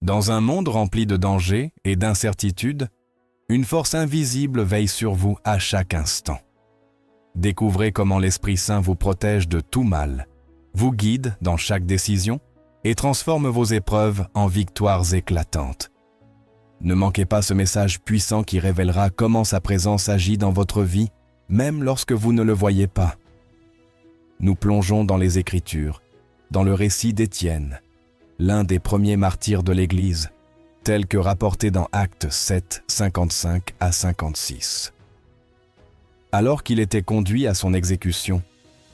Dans un monde rempli de dangers et d'incertitudes, une force invisible veille sur vous à chaque instant. Découvrez comment l'Esprit Saint vous protège de tout mal, vous guide dans chaque décision et transforme vos épreuves en victoires éclatantes. Ne manquez pas ce message puissant qui révélera comment sa présence agit dans votre vie, même lorsque vous ne le voyez pas. Nous plongeons dans les Écritures, dans le récit d'Étienne, l'un des premiers martyrs de l'Église, tel que rapporté dans Actes 7, 55 à 56. Alors qu'il était conduit à son exécution,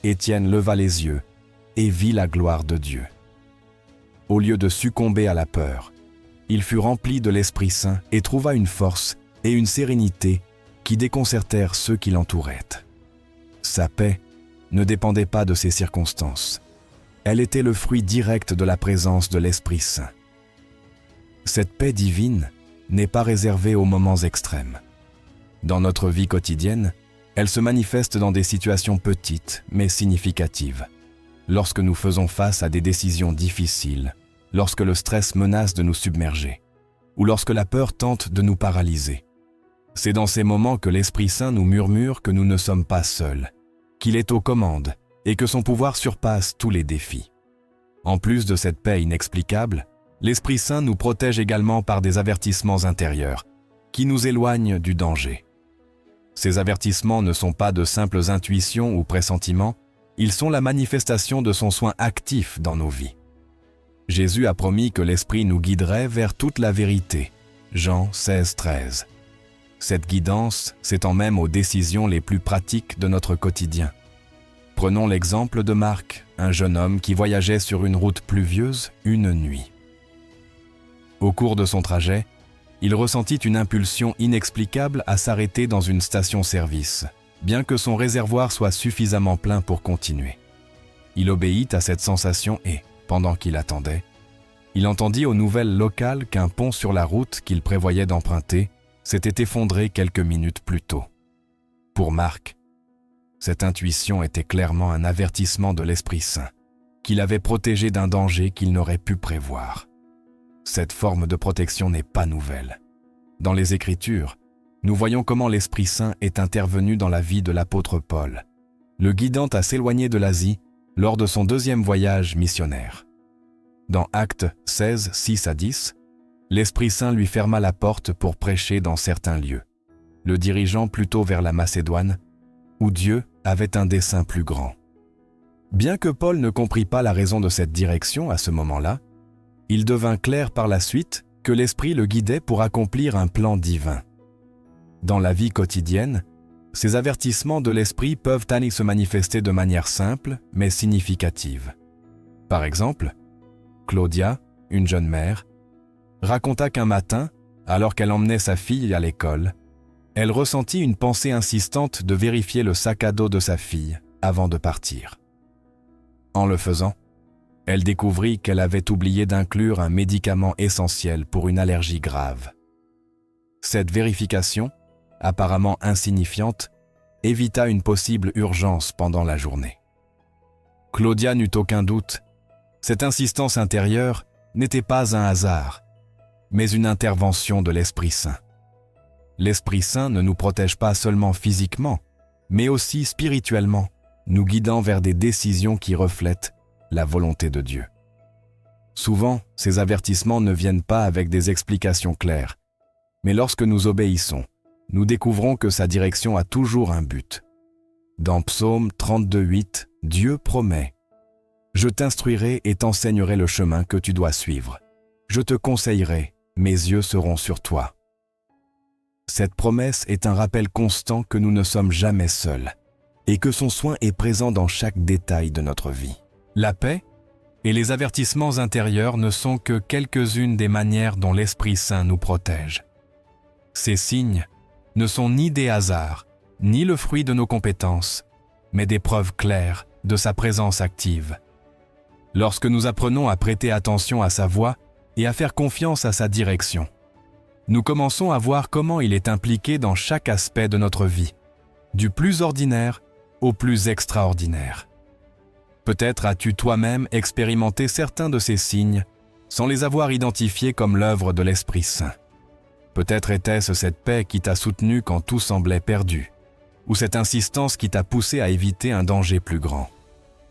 Étienne leva les yeux et vit la gloire de Dieu. Au lieu de succomber à la peur, il fut rempli de l'Esprit Saint et trouva une force et une sérénité qui déconcertèrent ceux qui l'entouraient. Sa paix ne dépendait pas de ses circonstances. Elle était le fruit direct de la présence de l'Esprit Saint. Cette paix divine n'est pas réservée aux moments extrêmes. Dans notre vie quotidienne, elle se manifeste dans des situations petites mais significatives. Lorsque nous faisons face à des décisions difficiles, lorsque le stress menace de nous submerger, ou lorsque la peur tente de nous paralyser. C'est dans ces moments que l'Esprit Saint nous murmure que nous ne sommes pas seuls, qu'il est aux commandes et que son pouvoir surpasse tous les défis. En plus de cette paix inexplicable, l'Esprit Saint nous protège également par des avertissements intérieurs qui nous éloignent du danger. Ces avertissements ne sont pas de simples intuitions ou pressentiments, ils sont la manifestation de son soin actif dans nos vies. Jésus a promis que l'Esprit nous guiderait vers toute la vérité. Jean 16, 13. Cette guidance s'étend même aux décisions les plus pratiques de notre quotidien. Prenons l'exemple de Marc, un jeune homme qui voyageait sur une route pluvieuse une nuit. Au cours de son trajet, il ressentit une impulsion inexplicable à s'arrêter dans une station-service, bien que son réservoir soit suffisamment plein pour continuer. Il obéit à cette sensation et, pendant qu'il attendait, il entendit aux nouvelles locales qu'un pont sur la route qu'il prévoyait d'emprunter s'était effondré quelques minutes plus tôt. Pour Marc, cette intuition était clairement un avertissement de l'Esprit Saint, qui l'avait protégé d'un danger qu'il n'aurait pu prévoir. Cette forme de protection n'est pas nouvelle. Dans les Écritures, nous voyons comment l'Esprit Saint est intervenu dans la vie de l'apôtre Paul, le guidant à s'éloigner de l'Asie lors de son deuxième voyage missionnaire. Dans Actes 16, 6 à 10, l'Esprit Saint lui ferma la porte pour prêcher dans certains lieux, le dirigeant plutôt vers la Macédoine, où Dieu avait un dessein plus grand. Bien que Paul ne comprit pas la raison de cette direction à ce moment-là, il devint clair par la suite que l'Esprit le guidait pour accomplir un plan divin. Dans la vie quotidienne, ces avertissements de l'Esprit peuvent aller se manifester de manière simple mais significative. Par exemple, Claudia, une jeune mère, raconta qu'un matin, alors qu'elle emmenait sa fille à l'école, elle ressentit une pensée insistante de vérifier le sac à dos de sa fille avant de partir. En le faisant, elle découvrit qu'elle avait oublié d'inclure un médicament essentiel pour une allergie grave. Cette vérification, apparemment insignifiante, évita une possible urgence pendant la journée. Claudia n'eut aucun doute. Cette insistance intérieure n'était pas un hasard, mais une intervention de l'Esprit Saint. L'Esprit Saint ne nous protège pas seulement physiquement, mais aussi spirituellement, nous guidant vers des décisions qui reflètent la volonté de Dieu. Souvent, ces avertissements ne viennent pas avec des explications claires, mais lorsque nous obéissons, nous découvrons que sa direction a toujours un but. Dans Psaume 32:8, Dieu promet « Je t'instruirai et t'enseignerai le chemin que tu dois suivre. Je te conseillerai, mes yeux seront sur toi. » Cette promesse est un rappel constant que nous ne sommes jamais seuls et que son soin est présent dans chaque détail de notre vie. La paix et les avertissements intérieurs ne sont que quelques-unes des manières dont l'Esprit Saint nous protège. Ces signes ne sont ni des hasards, ni le fruit de nos compétences, mais des preuves claires de sa présence active. Lorsque nous apprenons à prêter attention à sa voix et à faire confiance à sa direction, nous commençons à voir comment il est impliqué dans chaque aspect de notre vie, du plus ordinaire au plus extraordinaire. Peut-être as-tu toi-même expérimenté certains de ces signes sans les avoir identifiés comme l'œuvre de l'Esprit Saint. Peut-être était-ce cette paix qui t'a soutenu quand tout semblait perdu, ou cette insistance qui t'a poussé à éviter un danger plus grand.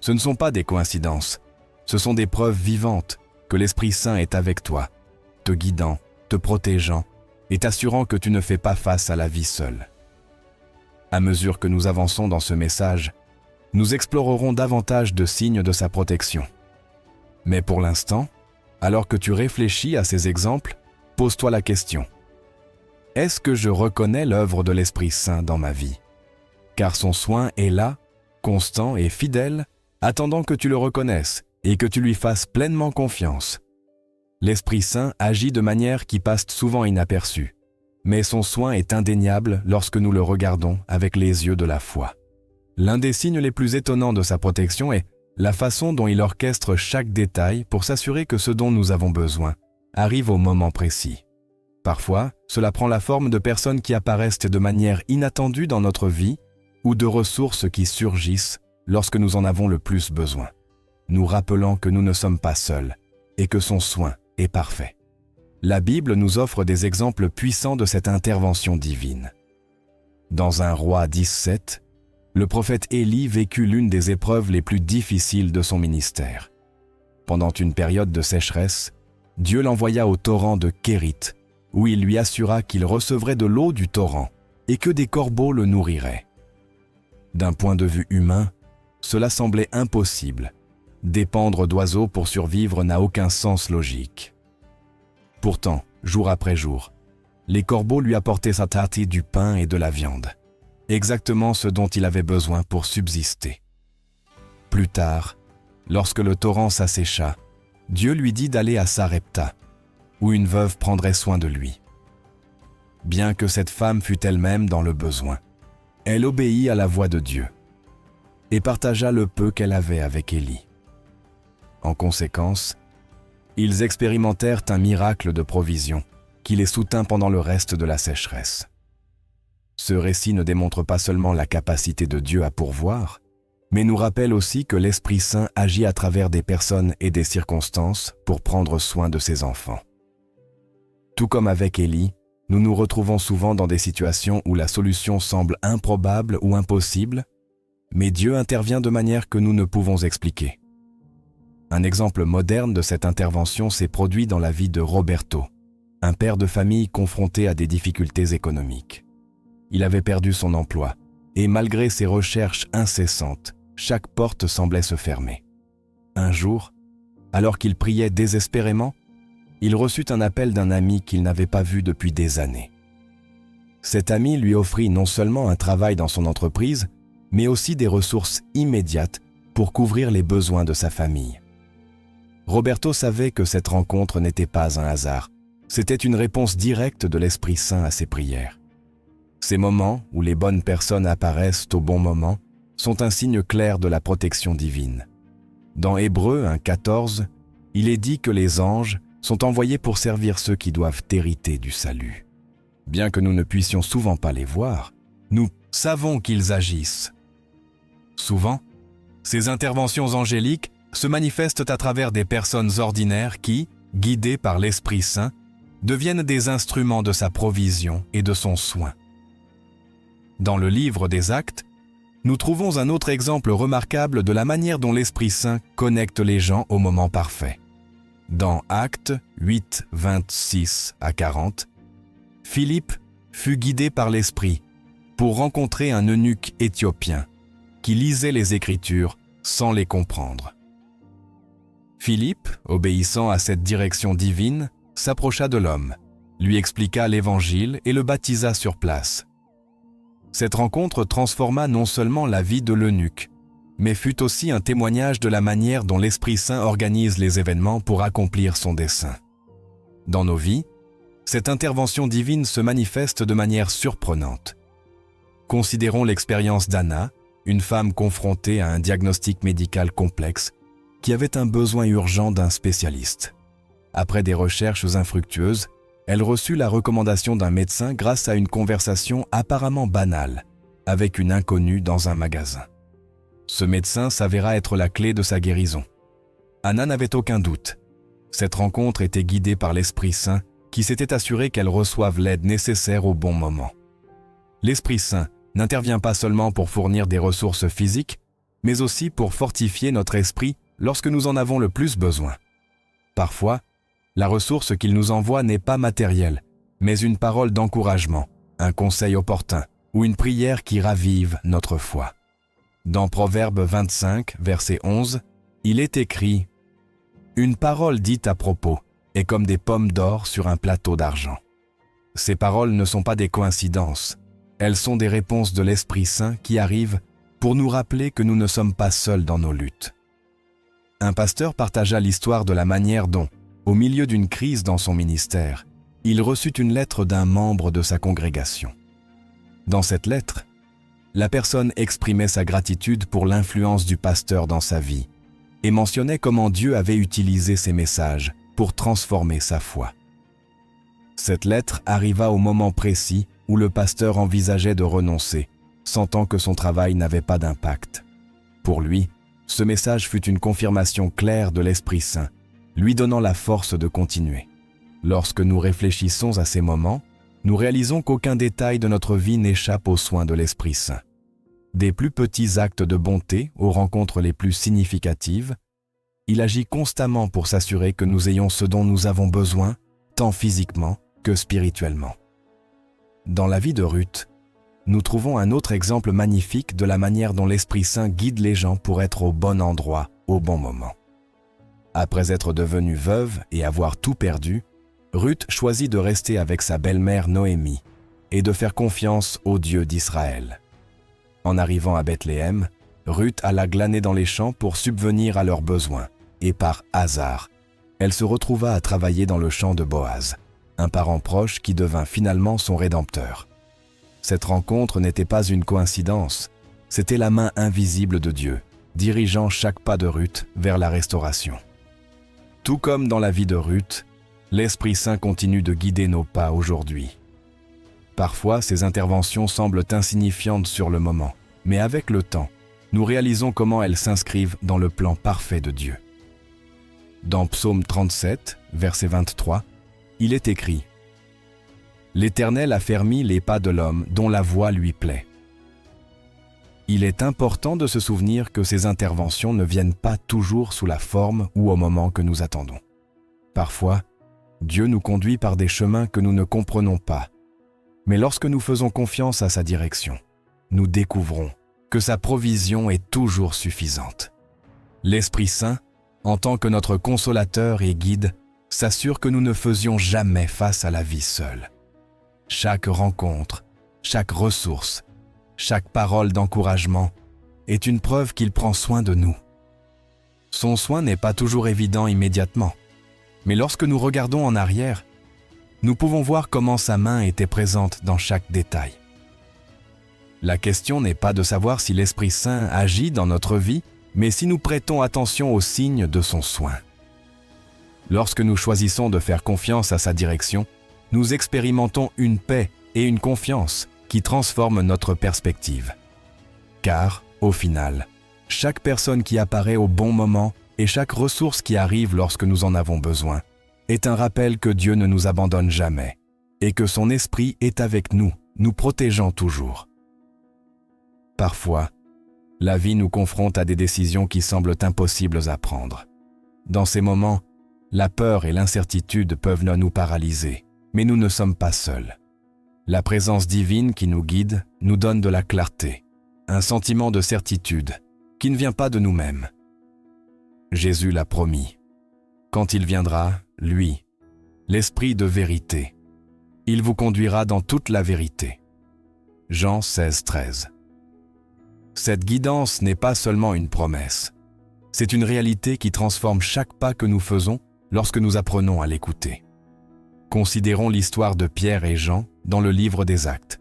Ce ne sont pas des coïncidences, ce sont des preuves vivantes que l'Esprit Saint est avec toi, te guidant, te protégeant et t'assurant que tu ne fais pas face à la vie seule. À mesure que nous avançons dans ce message, nous explorerons davantage de signes de sa protection. Mais pour l'instant, alors que tu réfléchis à ces exemples, pose-toi la question. Est-ce que je reconnais l'œuvre de l'Esprit Saint dans ma vie? Car son soin est là, constant et fidèle, attendant que tu le reconnaisses et que tu lui fasses pleinement confiance. L'Esprit Saint agit de manière qui passe souvent inaperçue, mais son soin est indéniable lorsque nous le regardons avec les yeux de la foi. L'un des signes les plus étonnants de sa protection est la façon dont il orchestre chaque détail pour s'assurer que ce dont nous avons besoin arrive au moment précis. Parfois, cela prend la forme de personnes qui apparaissent de manière inattendue dans notre vie ou de ressources qui surgissent lorsque nous en avons le plus besoin, nous rappelant que nous ne sommes pas seuls et que son soin est parfait. La Bible nous offre des exemples puissants de cette intervention divine. Dans 1 Roi 10:7, le prophète Élie vécut l'une des épreuves les plus difficiles de son ministère. Pendant une période de sécheresse, Dieu l'envoya au torrent de Kérith, où il lui assura qu'il recevrait de l'eau du torrent et que des corbeaux le nourriraient. D'un point de vue humain, cela semblait impossible. Dépendre d'oiseaux pour survivre n'a aucun sens logique. Pourtant, jour après jour, les corbeaux lui apportaient sa tâtie du pain et de la viande, exactement ce dont il avait besoin pour subsister. Plus tard, lorsque le torrent s'assécha, Dieu lui dit d'aller à Sarepta, où une veuve prendrait soin de lui. Bien que cette femme fût elle-même dans le besoin, elle obéit à la voix de Dieu et partagea le peu qu'elle avait avec Élie. En conséquence, ils expérimentèrent un miracle de provision qui les soutint pendant le reste de la sécheresse. Ce récit ne démontre pas seulement la capacité de Dieu à pourvoir, mais nous rappelle aussi que l'Esprit Saint agit à travers des personnes et des circonstances pour prendre soin de ses enfants. Tout comme avec Élie, nous nous retrouvons souvent dans des situations où la solution semble improbable ou impossible, mais Dieu intervient de manière que nous ne pouvons expliquer. Un exemple moderne de cette intervention s'est produit dans la vie de Roberto, un père de famille confronté à des difficultés économiques. Il avait perdu son emploi, et malgré ses recherches incessantes, chaque porte semblait se fermer. Un jour, alors qu'il priait désespérément, il reçut un appel d'un ami qu'il n'avait pas vu depuis des années. Cet ami lui offrit non seulement un travail dans son entreprise, mais aussi des ressources immédiates pour couvrir les besoins de sa famille. Roberto savait que cette rencontre n'était pas un hasard, c'était une réponse directe de l'Esprit Saint à ses prières. Ces moments où les bonnes personnes apparaissent au bon moment sont un signe clair de la protection divine. Dans Hébreux 1:14, il est dit que les anges sont envoyés pour servir ceux qui doivent hériter du salut. Bien que nous ne puissions souvent pas les voir, nous savons qu'ils agissent. Souvent, ces interventions angéliques se manifestent à travers des personnes ordinaires qui, guidées par l'Esprit Saint, deviennent des instruments de sa provision et de son soin. Dans le livre des Actes, nous trouvons un autre exemple remarquable de la manière dont l'Esprit Saint connecte les gens au moment parfait. Dans Actes 8, 26 à 40, Philippe fut guidé par l'Esprit pour rencontrer un eunuque éthiopien qui lisait les Écritures sans les comprendre. Philippe, obéissant à cette direction divine, s'approcha de l'homme, lui expliqua l'Évangile et le baptisa sur place. Cette rencontre transforma non seulement la vie de l'eunuque, mais fut aussi un témoignage de la manière dont l'Esprit Saint organise les événements pour accomplir son dessein. Dans nos vies, cette intervention divine se manifeste de manière surprenante. Considérons l'expérience d'Anna, une femme confrontée à un diagnostic médical complexe, qui avait un besoin urgent d'un spécialiste. Après des recherches infructueuses, elle reçut la recommandation d'un médecin grâce à une conversation apparemment banale avec une inconnue dans un magasin. Ce médecin s'avéra être la clé de sa guérison. Anna n'avait aucun doute. Cette rencontre était guidée par l'Esprit Saint qui s'était assuré qu'elle reçoive l'aide nécessaire au bon moment. L'Esprit Saint n'intervient pas seulement pour fournir des ressources physiques, mais aussi pour fortifier notre esprit lorsque nous en avons le plus besoin. Parfois, la ressource qu'il nous envoie n'est pas matérielle, mais une parole d'encouragement, un conseil opportun ou une prière qui ravive notre foi. Dans Proverbe 25, verset 11, il est écrit « Une parole dite à propos est comme des pommes d'or sur un plateau d'argent. » Ces paroles ne sont pas des coïncidences, elles sont des réponses de l'Esprit Saint qui arrivent pour nous rappeler que nous ne sommes pas seuls dans nos luttes. Un pasteur partagea l'histoire de la manière dont, au milieu d'une crise dans son ministère, il reçut une lettre d'un membre de sa congrégation. Dans cette lettre, la personne exprimait sa gratitude pour l'influence du pasteur dans sa vie et mentionnait comment Dieu avait utilisé ses messages pour transformer sa foi. Cette lettre arriva au moment précis où le pasteur envisageait de renoncer, sentant que son travail n'avait pas d'impact. Pour lui, ce message fut une confirmation claire de l'Esprit Saint, lui donnant la force de continuer. Lorsque nous réfléchissons à ces moments, nous réalisons qu'aucun détail de notre vie n'échappe aux soins de l'Esprit Saint. Des plus petits actes de bonté aux rencontres les plus significatives, il agit constamment pour s'assurer que nous ayons ce dont nous avons besoin, tant physiquement que spirituellement. Dans la vie de Ruth, nous trouvons un autre exemple magnifique de la manière dont l'Esprit Saint guide les gens pour être au bon endroit, au bon moment. Après être devenue veuve et avoir tout perdu, Ruth choisit de rester avec sa belle-mère Noémie et de faire confiance au Dieu d'Israël. En arrivant à Bethléem, Ruth alla glaner dans les champs pour subvenir à leurs besoins, et par hasard, elle se retrouva à travailler dans le champ de Boaz, un parent proche qui devint finalement son rédempteur. Cette rencontre n'était pas une coïncidence, c'était la main invisible de Dieu, dirigeant chaque pas de Ruth vers la restauration. Tout comme dans la vie de Ruth, l'Esprit Saint continue de guider nos pas aujourd'hui. Parfois, ces interventions semblent insignifiantes sur le moment, mais avec le temps, nous réalisons comment elles s'inscrivent dans le plan parfait de Dieu. Dans Psaume 37, verset 23, il est écrit « L'Éternel a fermi les pas de l'homme dont la voix lui plaît. » Il est important de se souvenir que ces interventions ne viennent pas toujours sous la forme ou au moment que nous attendons. Parfois, Dieu nous conduit par des chemins que nous ne comprenons pas, mais lorsque nous faisons confiance à sa direction, nous découvrons que sa provision est toujours suffisante. L'Esprit Saint, en tant que notre consolateur et guide, s'assure que nous ne faisions jamais face à la vie seule. Chaque rencontre, chaque ressource, chaque parole d'encouragement est une preuve qu'il prend soin de nous. Son soin n'est pas toujours évident immédiatement, mais lorsque nous regardons en arrière, nous pouvons voir comment sa main était présente dans chaque détail. La question n'est pas de savoir si l'Esprit Saint agit dans notre vie, mais si nous prêtons attention aux signes de son soin. Lorsque nous choisissons de faire confiance à sa direction, nous expérimentons une paix et une confiance qui transforment notre perspective. Car, au final, chaque personne qui apparaît au bon moment et chaque ressource qui arrive lorsque nous en avons besoin est un rappel que Dieu ne nous abandonne jamais et que son esprit est avec nous, nous protégeant toujours. Parfois, la vie nous confronte à des décisions qui semblent impossibles à prendre. Dans ces moments, la peur et l'incertitude peuvent nous paralyser, mais nous ne sommes pas seuls. La présence divine qui nous guide nous donne de la clarté, un sentiment de certitude qui ne vient pas de nous-mêmes. Jésus l'a promis. Quand il viendra, lui, l'Esprit de vérité, il vous conduira dans toute la vérité. Jean 16, 13. Cette guidance n'est pas seulement une promesse, c'est une réalité qui transforme chaque pas que nous faisons lorsque nous apprenons à l'écouter. Considérons l'histoire de Pierre et Jean dans le livre des Actes.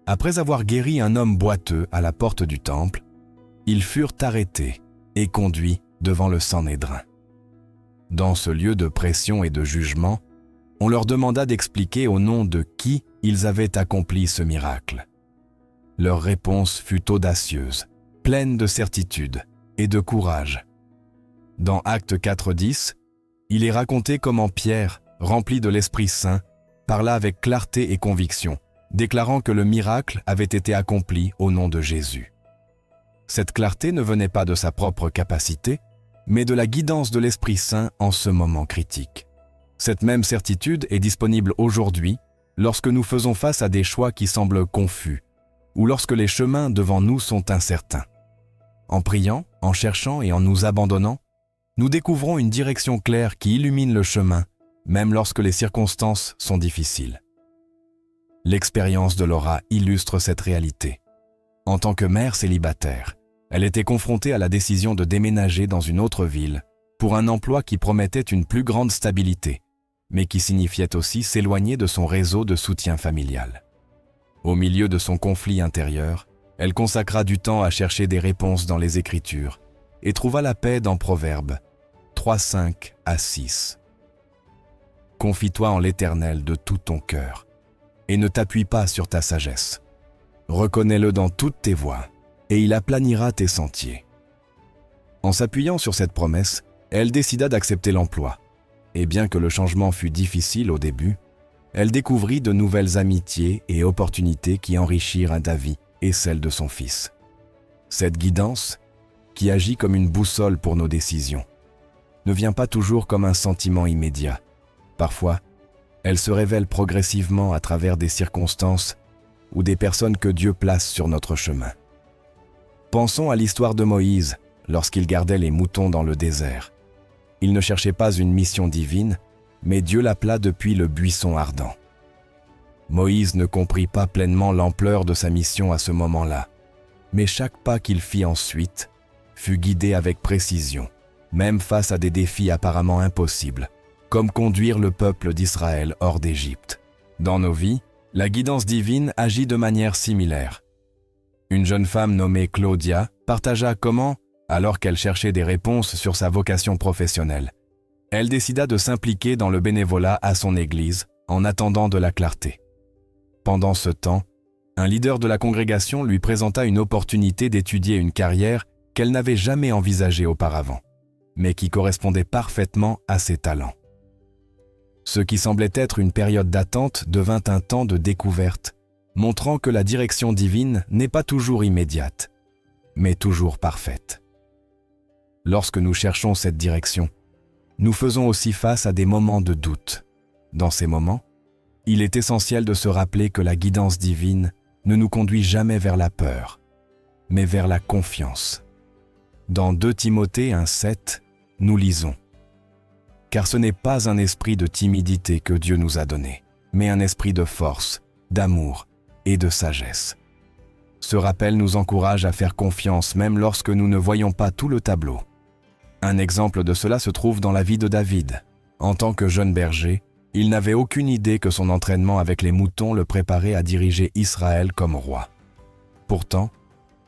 Après avoir guéri un homme boiteux à la porte du temple, ils furent arrêtés et conduits devant le Sanhédrin. Dans ce lieu de pression et de jugement, on leur demanda d'expliquer au nom de qui ils avaient accompli ce miracle. Leur réponse fut audacieuse, pleine de certitude et de courage. Dans Actes 4.10, Il est raconté comment Pierre, rempli de l'Esprit Saint, parla avec clarté et conviction, déclarant que le miracle avait été accompli au nom de Jésus. Cette clarté ne venait pas de sa propre capacité, mais de la guidance de l'Esprit Saint en ce moment critique. Cette même certitude est disponible aujourd'hui lorsque nous faisons face à des choix qui semblent confus ou lorsque les chemins devant nous sont incertains. En priant, en cherchant et en nous abandonnant, nous découvrons une direction claire qui illumine le chemin, même lorsque les circonstances sont difficiles. L'expérience de Laura illustre cette réalité. En tant que mère célibataire, elle était confrontée à la décision de déménager dans une autre ville pour un emploi qui promettait une plus grande stabilité, mais qui signifiait aussi s'éloigner de son réseau de soutien familial. Au milieu de son conflit intérieur, elle consacra du temps à chercher des réponses dans les Écritures et trouva la paix dans Proverbes 3:5 à 6. Confie-toi en l'Éternel de tout ton cœur et ne t'appuie pas sur ta sagesse. Reconnais-le dans toutes tes voies et il aplanira tes sentiers. En s'appuyant sur cette promesse, elle décida d'accepter l'emploi. Et bien que le changement fût difficile au début, elle découvrit de nouvelles amitiés et opportunités qui enrichirent sa vie et celle de son fils. Cette guidance, qui agit comme une boussole pour nos décisions, ne vient pas toujours comme un sentiment immédiat. Parfois, elle se révèle progressivement à travers des circonstances ou des personnes que Dieu place sur notre chemin. Pensons à l'histoire de Moïse lorsqu'il gardait les moutons dans le désert. Il ne cherchait pas une mission divine, mais Dieu l'appela depuis le buisson ardent. Moïse ne comprit pas pleinement l'ampleur de sa mission à ce moment-là, mais chaque pas qu'il fit ensuite fut guidé avec précision, même face à des défis apparemment impossibles, comme conduire le peuple d'Israël hors d'Égypte. Dans nos vies, la guidance divine agit de manière similaire. Une jeune femme nommée Claudia partagea comment, alors qu'elle cherchait des réponses sur sa vocation professionnelle, elle décida de s'impliquer dans le bénévolat à son église en attendant de la clarté. Pendant ce temps, un leader de la congrégation lui présenta une opportunité d'étudier une carrière qu'elle n'avait jamais envisagée auparavant, mais qui correspondait parfaitement à ses talents. Ce qui semblait être une période d'attente devint un temps de découverte, montrant que la direction divine n'est pas toujours immédiate, mais toujours parfaite. Lorsque nous cherchons cette direction, nous faisons aussi face à des moments de doute. Dans ces moments, il est essentiel de se rappeler que la guidance divine ne nous conduit jamais vers la peur, mais vers la confiance. Dans 2 Timothée 1:7, nous lisons « Car ce n'est pas un esprit de timidité que Dieu nous a donné, mais un esprit de force, d'amour et de sagesse. » Ce rappel nous encourage à faire confiance même lorsque nous ne voyons pas tout le tableau. Un exemple de cela se trouve dans la vie de David. En tant que jeune berger, il n'avait aucune idée que son entraînement avec les moutons le préparait à diriger Israël comme roi. Pourtant,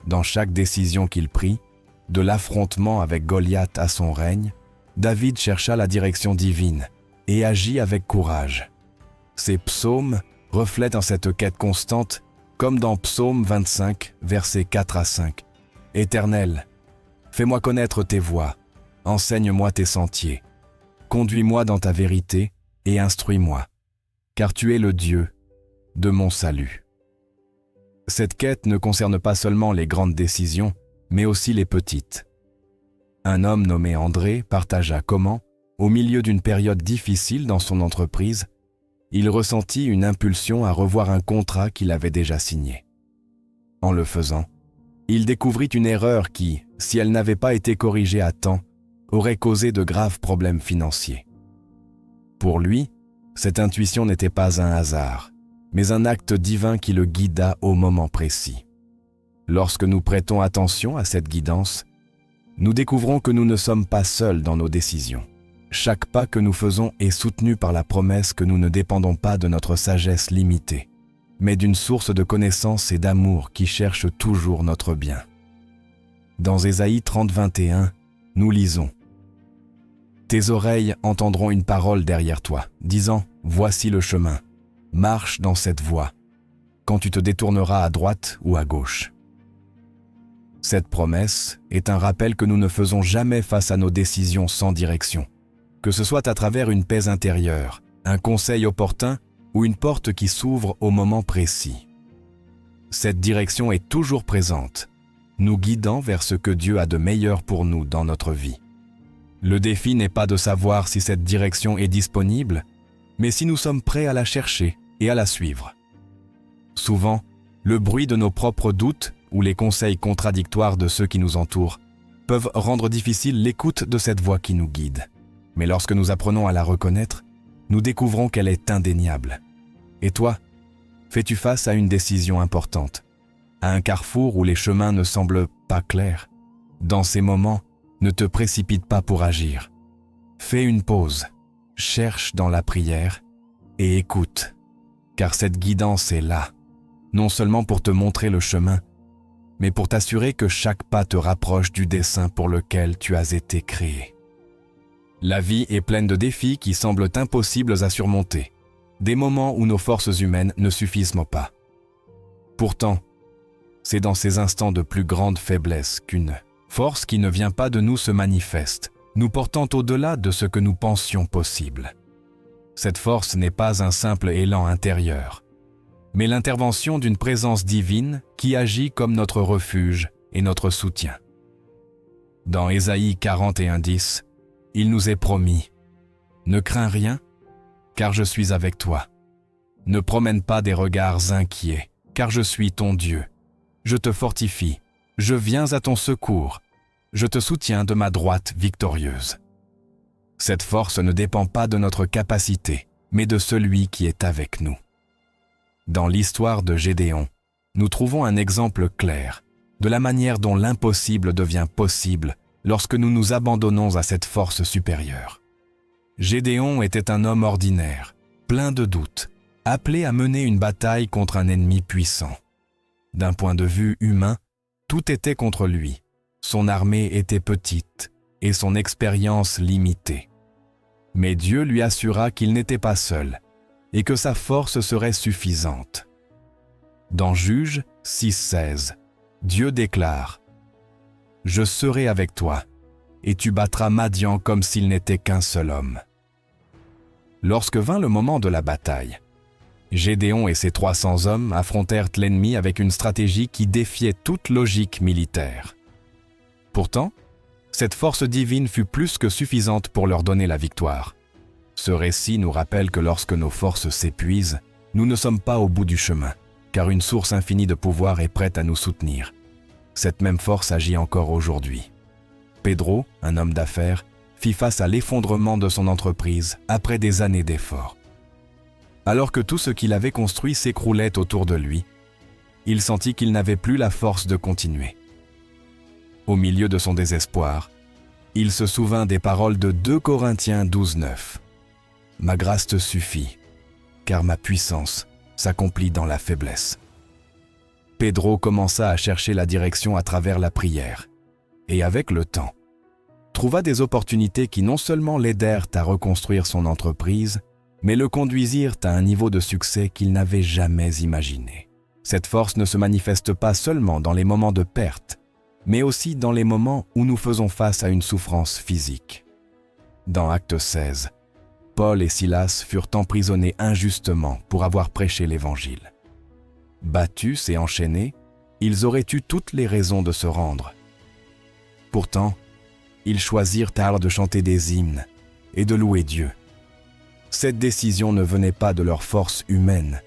dans chaque décision qu'il prit, de l'affrontement avec Goliath à son règne, David chercha la direction divine et agit avec courage. Ses psaumes reflètent en cette quête constante, comme dans Psaume 25, versets 4 à 5. « Éternel, fais-moi connaître tes voies, enseigne-moi tes sentiers, conduis-moi dans ta vérité et instruis-moi, car tu es le Dieu de mon salut. » Cette quête ne concerne pas seulement les grandes décisions, mais aussi les petites. Un homme nommé André partagea comment, au milieu d'une période difficile dans son entreprise, il ressentit une impulsion à revoir un contrat qu'il avait déjà signé. En le faisant, il découvrit une erreur qui, si elle n'avait pas été corrigée à temps, aurait causé de graves problèmes financiers. Pour lui, cette intuition n'était pas un hasard, mais un acte divin qui le guida au moment précis. Lorsque nous prêtons attention à cette guidance, nous découvrons que nous ne sommes pas seuls dans nos décisions. Chaque pas que nous faisons est soutenu par la promesse que nous ne dépendons pas de notre sagesse limitée, mais d'une source de connaissance et d'amour qui cherche toujours notre bien. Dans Ésaïe 30:21, nous lisons « Tes oreilles entendront une parole derrière toi, disant « Voici le chemin, marche dans cette voie, quand tu te détourneras à droite ou à gauche. » Cette promesse est un rappel que nous ne faisons jamais face à nos décisions sans direction, que ce soit à travers une paix intérieure, un conseil opportun ou une porte qui s'ouvre au moment précis. Cette direction est toujours présente, nous guidant vers ce que Dieu a de meilleur pour nous dans notre vie. Le défi n'est pas de savoir si cette direction est disponible, mais si nous sommes prêts à la chercher et à la suivre. Souvent, le bruit de nos propres doutes ou les conseils contradictoires de ceux qui nous entourent peuvent rendre difficile l'écoute de cette voix qui nous guide. Mais lorsque nous apprenons à la reconnaître, nous découvrons qu'elle est indéniable. Et toi, fais-tu face à une décision importante, à un carrefour où les chemins ne semblent pas clairs? Dans ces moments, ne te précipite pas pour agir. Fais une pause, cherche dans la prière et écoute, car cette guidance est là, non seulement pour te montrer le chemin, mais pour t'assurer que chaque pas te rapproche du dessein pour lequel tu as été créé. La vie est pleine de défis qui semblent impossibles à surmonter, des moments où nos forces humaines ne suffisent pas. Pourtant, c'est dans ces instants de plus grande faiblesse qu'une force qui ne vient pas de nous se manifeste, nous portant au-delà de ce que nous pensions possible. Cette force n'est pas un simple élan intérieur, mais l'intervention d'une présence divine qui agit comme notre refuge et notre soutien. Dans Ésaïe 41:10, il nous est promis « Ne crains rien, car je suis avec toi. Ne promène pas des regards inquiets, car je suis ton Dieu. Je te fortifie, je viens à ton secours, je te soutiens de ma droite victorieuse. » Cette force ne dépend pas de notre capacité, mais de celui qui est avec nous. Dans l'histoire de Gédéon, nous trouvons un exemple clair de la manière dont l'impossible devient possible lorsque nous nous abandonnons à cette force supérieure. Gédéon était un homme ordinaire, plein de doutes, appelé à mener une bataille contre un ennemi puissant. D'un point de vue humain, tout était contre lui. Son armée était petite et son expérience limitée. Mais Dieu lui assura qu'il n'était pas seul et que sa force serait suffisante. Dans Juges 6:16, Dieu déclare « Je serai avec toi, et tu battras Madian comme s'il n'était qu'un seul homme. » Lorsque vint le moment de la bataille, Gédéon et ses 300 hommes affrontèrent l'ennemi avec une stratégie qui défiait toute logique militaire. Pourtant, cette force divine fut plus que suffisante pour leur donner la victoire. Ce récit nous rappelle que lorsque nos forces s'épuisent, nous ne sommes pas au bout du chemin, car une source infinie de pouvoir est prête à nous soutenir. Cette même force agit encore aujourd'hui. Pedro, un homme d'affaires, fit face à l'effondrement de son entreprise après des années d'efforts. Alors que tout ce qu'il avait construit s'écroulait autour de lui, il sentit qu'il n'avait plus la force de continuer. Au milieu de son désespoir, il se souvint des paroles de 2 Corinthiens 12:9. « Ma grâce te suffit, car ma puissance s'accomplit dans la faiblesse. » Pedro commença à chercher la direction à travers la prière, et avec le temps, trouva des opportunités qui non seulement l'aidèrent à reconstruire son entreprise, mais le conduisirent à un niveau de succès qu'il n'avait jamais imaginé. Cette force ne se manifeste pas seulement dans les moments de perte, mais aussi dans les moments où nous faisons face à une souffrance physique. Dans Actes 16, Paul et Silas furent emprisonnés injustement pour avoir prêché l'Évangile. Battus et enchaînés, ils auraient eu toutes les raisons de se rendre. Pourtant, ils choisirent alors de chanter des hymnes et de louer Dieu. Cette décision ne venait pas de leur force humaine,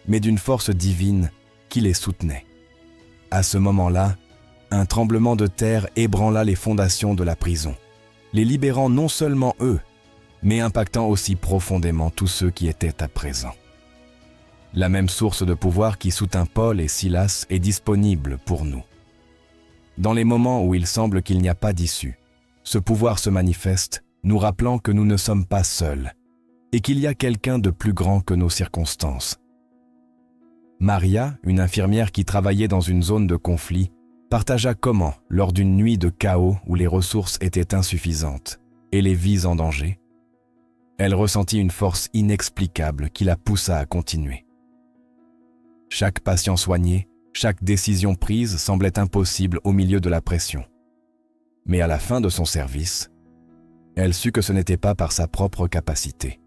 mais d'une force divine qui les soutenait. À ce moment-là, un tremblement de terre ébranla les fondations de la prison, les libérant non seulement eux, mais impactant aussi profondément tous ceux qui étaient à présent. La même source de pouvoir qui soutint Paul et Silas est disponible pour nous. Dans les moments où il semble qu'il n'y a pas d'issue, ce pouvoir se manifeste, nous rappelant que nous ne sommes pas seuls et qu'il y a quelqu'un de plus grand que nos circonstances. Maria, une infirmière qui travaillait dans une zone de conflit, partagea comment, lors d'une nuit de chaos où les ressources étaient insuffisantes et les vies en danger, elle ressentit une force inexplicable qui la poussa à continuer. Chaque patient soigné, chaque décision prise semblait impossible au milieu de la pression. Mais à la fin de son service, Elle sut que ce n'était pas par sa propre capacité.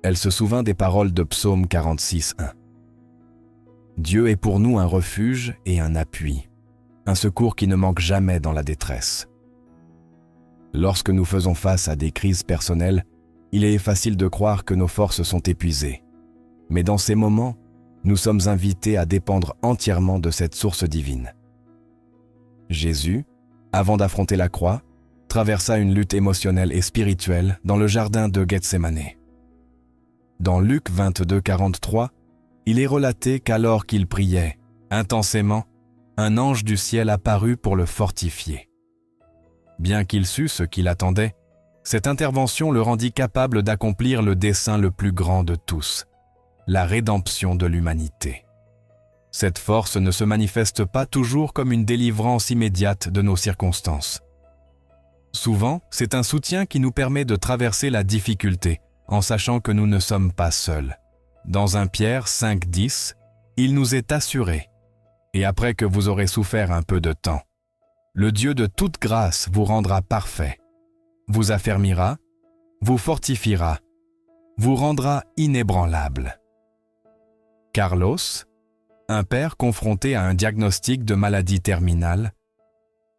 Elle se souvint des paroles de Psaume 46:1. Dieu est pour nous un refuge et un appui, un secours qui ne manque jamais dans la détresse. Lorsque nous faisons face à des crises personnelles, il est facile de croire que nos forces sont épuisées. Mais dans ces moments, nous sommes invités à dépendre entièrement de cette source divine. Jésus, avant d'affronter la croix, traversa une lutte émotionnelle et spirituelle dans le jardin de Gethsémane. Dans Luc 22:43, il est relaté qu'alors qu'il priait, intensément, un ange du ciel apparut pour le fortifier. Bien qu'il sût ce qui l'attendait, cette intervention le rendit capable d'accomplir le dessein le plus grand de tous, la rédemption de l'humanité. Cette force ne se manifeste pas toujours comme une délivrance immédiate de nos circonstances. Souvent, c'est un soutien qui nous permet de traverser la difficulté en sachant que nous ne sommes pas seuls. Dans 1 Pierre 5:10, il nous est assuré, et après que vous aurez souffert un peu de temps, le Dieu de toute grâce vous rendra parfait, vous affermira, vous fortifiera, vous rendra inébranlable. Carlos, un père confronté à un diagnostic de maladie terminale,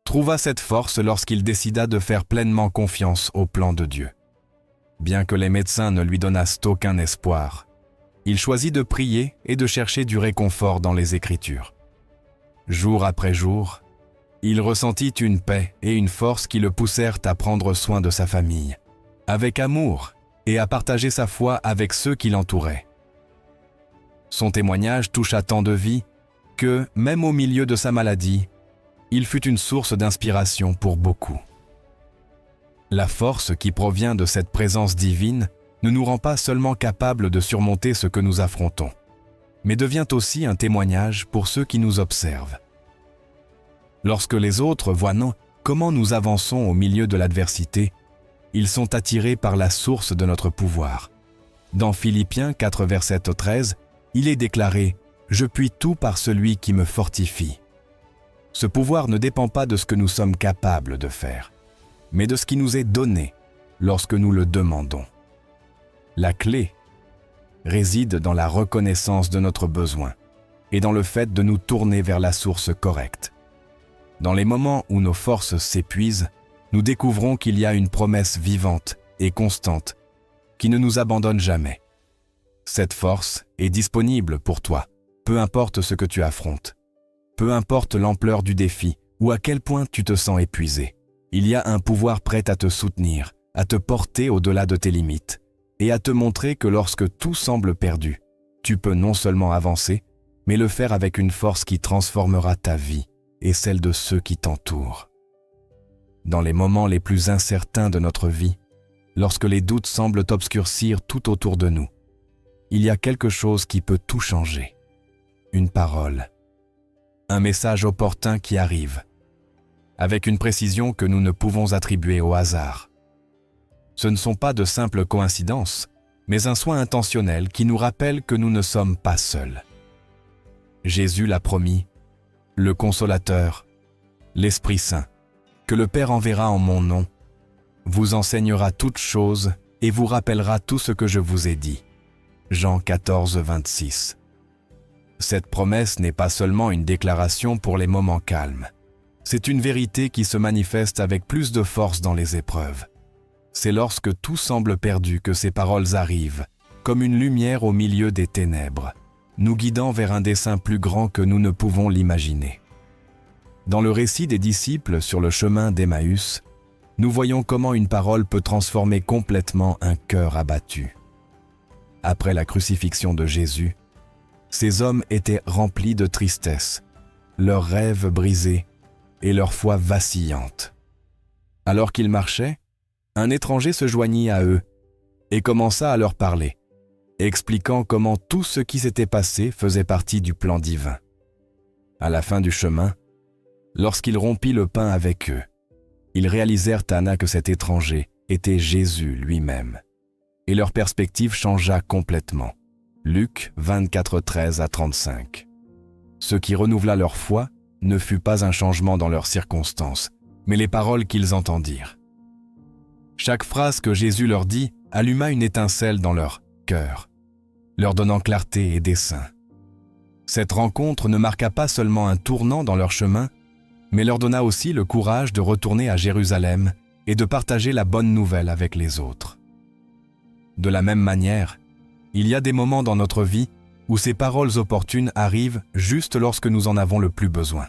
trouva cette force lorsqu'il décida de faire pleinement confiance au plan de Dieu. Bien que les médecins ne lui donnassent aucun espoir, il choisit de prier et de chercher du réconfort dans les Écritures. Jour après jour, il ressentit une paix et une force qui le poussèrent à prendre soin de sa famille, avec amour, et à partager sa foi avec ceux qui l'entouraient. Son témoignage toucha tant de vies que, même au milieu de sa maladie, il fut une source d'inspiration pour beaucoup. La force qui provient de cette présence divine ne nous rend pas seulement capables de surmonter ce que nous affrontons, mais devient aussi un témoignage pour ceux qui nous observent. Lorsque les autres voient comment nous avançons au milieu de l'adversité, ils sont attirés par la source de notre pouvoir. Dans Philippiens 4, verset 13, il est déclaré « Je puis tout par celui qui me fortifie ». Ce pouvoir ne dépend pas de ce que nous sommes capables de faire, mais de ce qui nous est donné lorsque nous le demandons. La clé réside dans la reconnaissance de notre besoin et dans le fait de nous tourner vers la source correcte. Dans les moments où nos forces s'épuisent, nous découvrons qu'il y a une promesse vivante et constante qui ne nous abandonne jamais. Cette force est disponible pour toi, peu importe ce que tu affrontes, peu importe l'ampleur du défi ou à quel point tu te sens épuisé. Il y a un pouvoir prêt à te soutenir, à te porter au-delà de tes limites et à te montrer que lorsque tout semble perdu, tu peux non seulement avancer, mais le faire avec une force qui transformera ta vie et celle de ceux qui t'entourent. Dans les moments les plus incertains de notre vie, lorsque les doutes semblent obscurcir tout autour de nous, il y a quelque chose qui peut tout changer. Une parole, un message opportun qui arrive, avec une précision que nous ne pouvons attribuer au hasard. Ce ne sont pas de simples coïncidences, mais un soin intentionnel qui nous rappelle que nous ne sommes pas seuls. Jésus l'a promis, le Consolateur, l'Esprit Saint, que le Père enverra en mon nom, vous enseignera toutes choses et vous rappellera tout ce que je vous ai dit. Jean 14, 26. Cette promesse n'est pas seulement une déclaration pour les moments calmes. C'est une vérité qui se manifeste avec plus de force dans les épreuves. C'est lorsque tout semble perdu que ces paroles arrivent, comme une lumière au milieu des ténèbres, nous guidant vers un dessein plus grand que nous ne pouvons l'imaginer. Dans le récit des disciples sur le chemin d'Emmaüs, nous voyons comment une parole peut transformer complètement un cœur abattu. Après la crucifixion de Jésus, ces hommes étaient remplis de tristesse, leurs rêves brisés et leur foi vacillante. Alors qu'ils marchaient, un étranger se joignit à eux et commença à leur parler, expliquant comment tout ce qui s'était passé faisait partie du plan divin. À la fin du chemin, lorsqu'il rompit le pain avec eux, ils réalisèrent que cet étranger était Jésus lui-même, et leur perspective changea complètement. Luc 24, 13 à 35. Ce qui renouvela leur foi ne fut pas un changement dans leurs circonstances, mais les paroles qu'ils entendirent. Chaque phrase que Jésus leur dit alluma une étincelle dans leur cœur, leur donnant clarté et dessein. Cette rencontre ne marqua pas seulement un tournant dans leur chemin, mais leur donna aussi le courage de retourner à Jérusalem et de partager la bonne nouvelle avec les autres. De la même manière, il y a des moments dans notre vie où ces paroles opportunes arrivent juste lorsque nous en avons le plus besoin.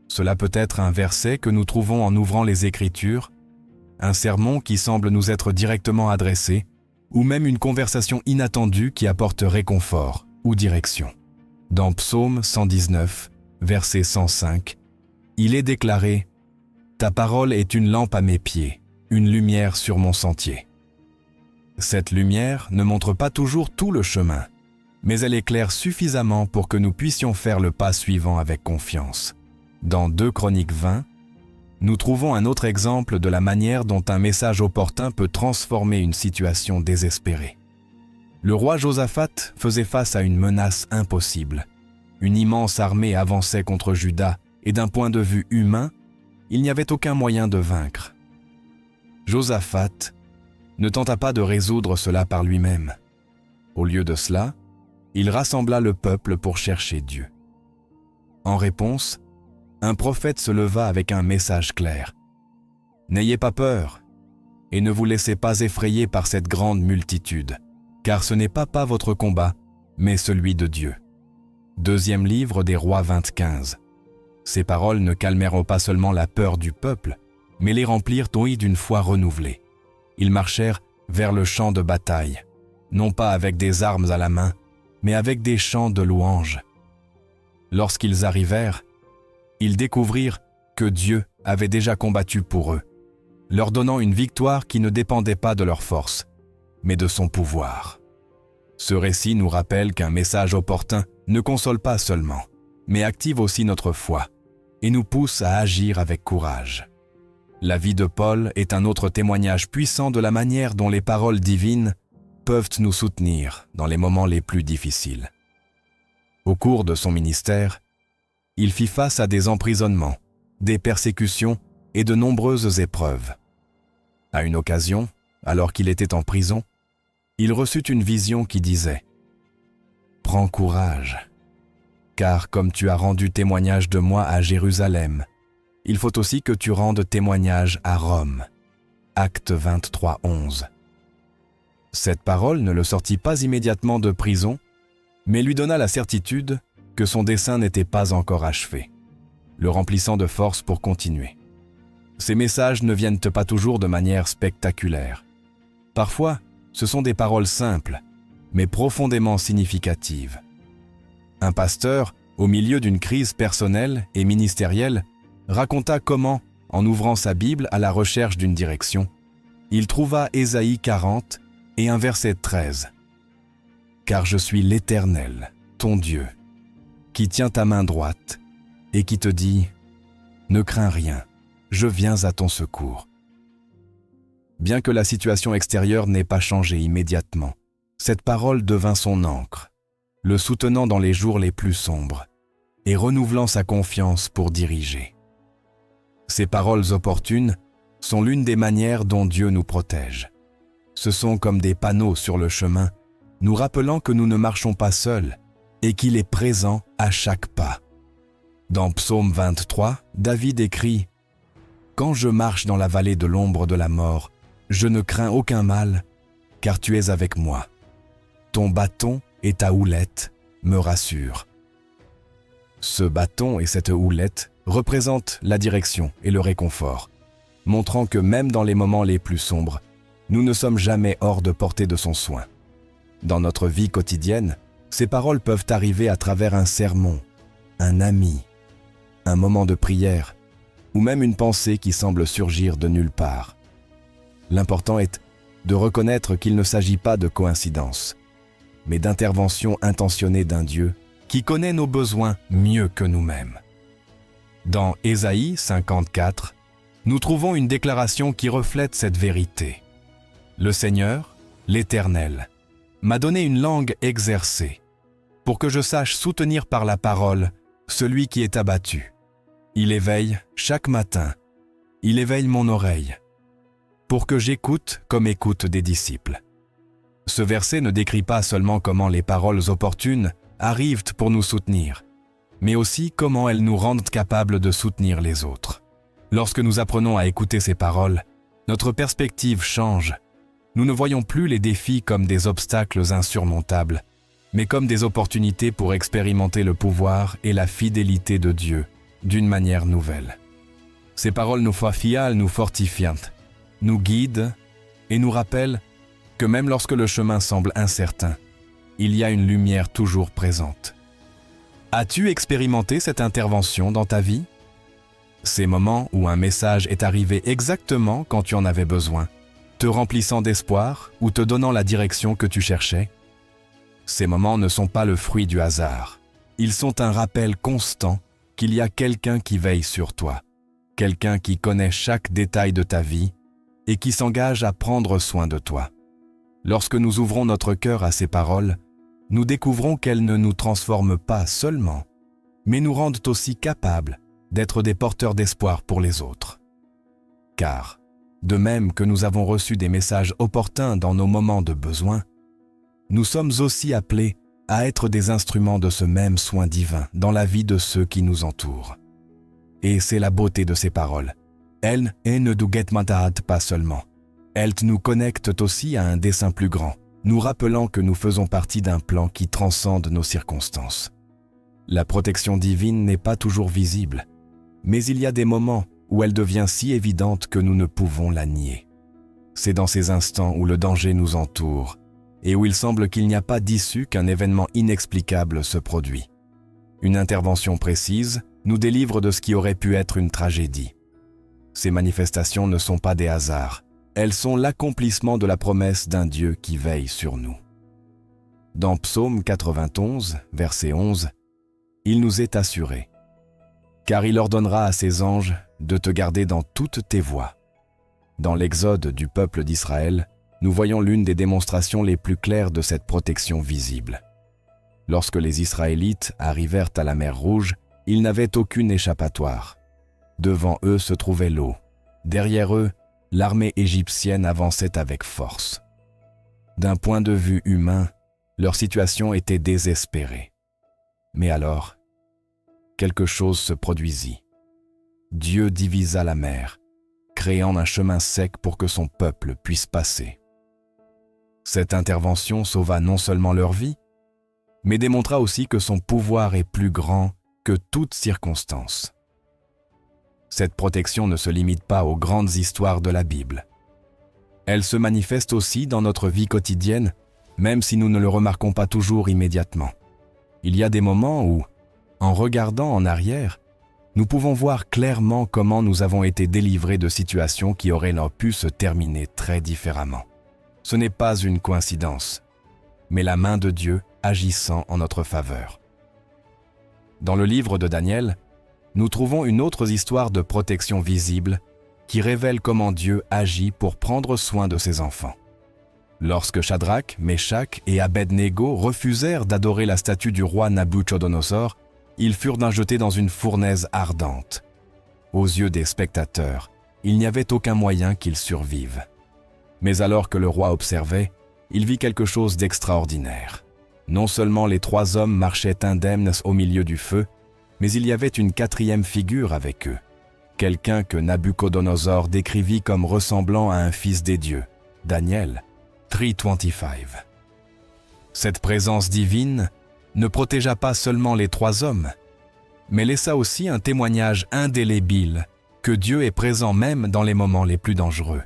Cela peut être un verset que nous trouvons en ouvrant les Écritures, un sermon qui semble nous être directement adressé, ou même une conversation inattendue qui apporte réconfort ou direction. Dans Psaume 119, verset 105, il est déclaré « Ta parole est une lampe à mes pieds, une lumière sur mon sentier. » Cette lumière ne montre pas toujours tout le chemin, mais elle éclaire suffisamment pour que nous puissions faire le pas suivant avec confiance. Dans 2 Chroniques 20, nous trouvons un autre exemple de la manière dont un message opportun peut transformer une situation désespérée. Le roi Josaphat faisait face à une menace impossible. Une immense armée avançait contre Juda et d'un point de vue humain, il n'y avait aucun moyen de vaincre. Josaphat ne tenta pas de résoudre cela par lui-même. Au lieu de cela, il rassembla le peuple pour chercher Dieu. En réponse, un prophète se leva avec un message clair. « N'ayez pas peur et ne vous laissez pas effrayer par cette grande multitude, car ce n'est pas votre combat, mais celui de Dieu. » Deuxième livre des Rois 20:15. Ces paroles ne calmèrent pas seulement la peur du peuple, mais les remplirent d'une foi renouvelée. Ils marchèrent vers le champ de bataille, non pas avec des armes à la main, mais avec des chants de louanges. Lorsqu'ils arrivèrent, ils découvrirent que Dieu avait déjà combattu pour eux, leur donnant une victoire qui ne dépendait pas de leur force, mais de son pouvoir. Ce récit nous rappelle qu'un message opportun ne console pas seulement, mais active aussi notre foi et nous pousse à agir avec courage. La vie de Paul est un autre témoignage puissant de la manière dont les paroles divines peuvent nous soutenir dans les moments les plus difficiles. Au cours de son ministère, il fit face à des emprisonnements, des persécutions et de nombreuses épreuves. À une occasion, alors qu'il était en prison, il reçut une vision qui disait « Prends courage, car comme tu as rendu témoignage de moi à Jérusalem, il faut aussi que tu rendes témoignage à Rome. » Acte 23:11. Cette parole ne le sortit pas immédiatement de prison, mais lui donna la certitude que son dessein n'était pas encore achevé, le remplissant de force pour continuer. Ces messages ne viennent pas toujours de manière spectaculaire. Parfois, ce sont des paroles simples, mais profondément significatives. Un pasteur, au milieu d'une crise personnelle et ministérielle, raconta comment, en ouvrant sa Bible à la recherche d'une direction, il trouva Ésaïe 40 et un verset 13. « Car je suis l'Éternel, ton Dieu, qui tient ta main droite et qui te dit « Ne crains rien, je viens à ton secours. » Bien que la situation extérieure n'ait pas changé immédiatement, cette parole devint son ancre, le soutenant dans les jours les plus sombres et renouvelant sa confiance pour diriger. Ces paroles opportunes sont l'une des manières dont Dieu nous protège. Ce sont comme des panneaux sur le chemin, nous rappelant que nous ne marchons pas seuls et qu'il est présent à chaque pas. Dans Psaume 23, David écrit « Quand je marche dans la vallée de l'ombre de la mort, je ne crains aucun mal, car tu es avec moi. Ton bâton et ta houlette me rassurent. » Ce bâton et cette houlette représentent la direction et le réconfort, montrant que même dans les moments les plus sombres, nous ne sommes jamais hors de portée de son soin. Dans notre vie quotidienne, ces paroles peuvent arriver à travers un sermon, un ami, un moment de prière, ou même une pensée qui semble surgir de nulle part. L'important est de reconnaître qu'il ne s'agit pas de coïncidence, mais d'intervention intentionnée d'un Dieu qui connaît nos besoins mieux que nous-mêmes. Dans Ésaïe 54, nous trouvons une déclaration qui reflète cette vérité. « Le Seigneur, l'Éternel, m'a donné une langue exercée, pour que je sache soutenir par la parole celui qui est abattu. Il éveille chaque matin, il éveille mon oreille. pour que j'écoute comme écoutent des disciples. Ce verset ne décrit pas seulement comment les paroles opportunes arrivent pour nous soutenir, mais aussi comment elles nous rendent capables de soutenir les autres. Lorsque nous apprenons à écouter ces paroles, notre perspective change. Nous ne voyons plus les défis comme des obstacles insurmontables, mais comme des opportunités pour expérimenter le pouvoir et la fidélité de Dieu d'une manière nouvelle. Ces paroles nous fortifient, nous guident et nous rappellent que même lorsque le chemin semble incertain, il y a une lumière toujours présente. As-tu expérimenté cette intervention dans ta vie? Ces moments où un message est arrivé exactement quand tu en avais besoin, te remplissant d'espoir ou te donnant la direction que tu cherchais? Ces moments ne sont pas le fruit du hasard. Ils sont un rappel constant qu'il y a quelqu'un qui veille sur toi, quelqu'un qui connaît chaque détail de ta vie et qui s'engage à prendre soin de toi. Lorsque nous ouvrons notre cœur à ces paroles, nous découvrons qu'elles ne nous transforment pas seulement, mais nous rendent aussi capables d'être des porteurs d'espoir pour les autres. Car, de même que nous avons reçu des messages opportuns dans nos moments de besoin, nous sommes aussi appelés à être des instruments de ce même soin divin dans la vie de ceux qui nous entourent. Et c'est la beauté de ces paroles. Elles ne nous guettent pas seulement. Elles nous connectent aussi à un dessein plus grand, nous rappelant que nous faisons partie d'un plan qui transcende nos circonstances. La protection divine n'est pas toujours visible, mais il y a des moments où elle devient si évidente que nous ne pouvons la nier. C'est dans ces instants où le danger nous entoure et où il semble qu'il n'y a pas d'issue qu'un événement inexplicable se produit. Une intervention précise nous délivre de ce qui aurait pu être une tragédie. Ces manifestations ne sont pas des hasards, elles sont l'accomplissement de la promesse d'un Dieu qui veille sur nous. Dans Psaume 91, verset 11, il nous est assuré « Car il ordonnera à ses anges de te garder dans toutes tes voies. » Dans l'Exode du peuple d'Israël, nous voyons l'une des démonstrations les plus claires de cette protection visible. Lorsque les Israélites arrivèrent à la mer Rouge, ils n'avaient aucune échappatoire. Devant eux se trouvait l'eau. Derrière eux, l'armée égyptienne avançait avec force. D'un point de vue humain, leur situation était désespérée. Mais alors, quelque chose se produisit. Dieu divisa la mer, créant un chemin sec pour que son peuple puisse passer. Cette intervention sauva non seulement leur vie, mais démontra aussi que son pouvoir est plus grand que toute circonstance. Cette protection ne se limite pas aux grandes histoires de la Bible. Elle se manifeste aussi dans notre vie quotidienne, même si nous ne le remarquons pas toujours immédiatement. Il y a des moments où, en regardant en arrière, nous pouvons voir clairement comment nous avons été délivrés de situations qui auraient pu se terminer très différemment. Ce n'est pas une coïncidence, mais la main de Dieu agissant en notre faveur. Dans le livre de Daniel, nous trouvons une autre histoire de protection visible qui révèle comment Dieu agit pour prendre soin de ses enfants. Lorsque Shadrach, Meshach et Abed-Négo refusèrent d'adorer la statue du roi Nabuchodonosor, ils furent jetés dans une fournaise ardente. Aux yeux des spectateurs, il n'y avait aucun moyen qu'ils survivent. Mais alors que le roi observait, il vit quelque chose d'extraordinaire. Non seulement les 3 hommes marchaient indemnes au milieu du feu, mais il y avait une 4e figure avec eux, quelqu'un que Nabuchodonosor décrivit comme ressemblant à un fils des dieux, Daniel 3:25. Cette présence divine ne protégea pas seulement les 3 hommes, mais laissa aussi un témoignage indélébile que Dieu est présent même dans les moments les plus dangereux.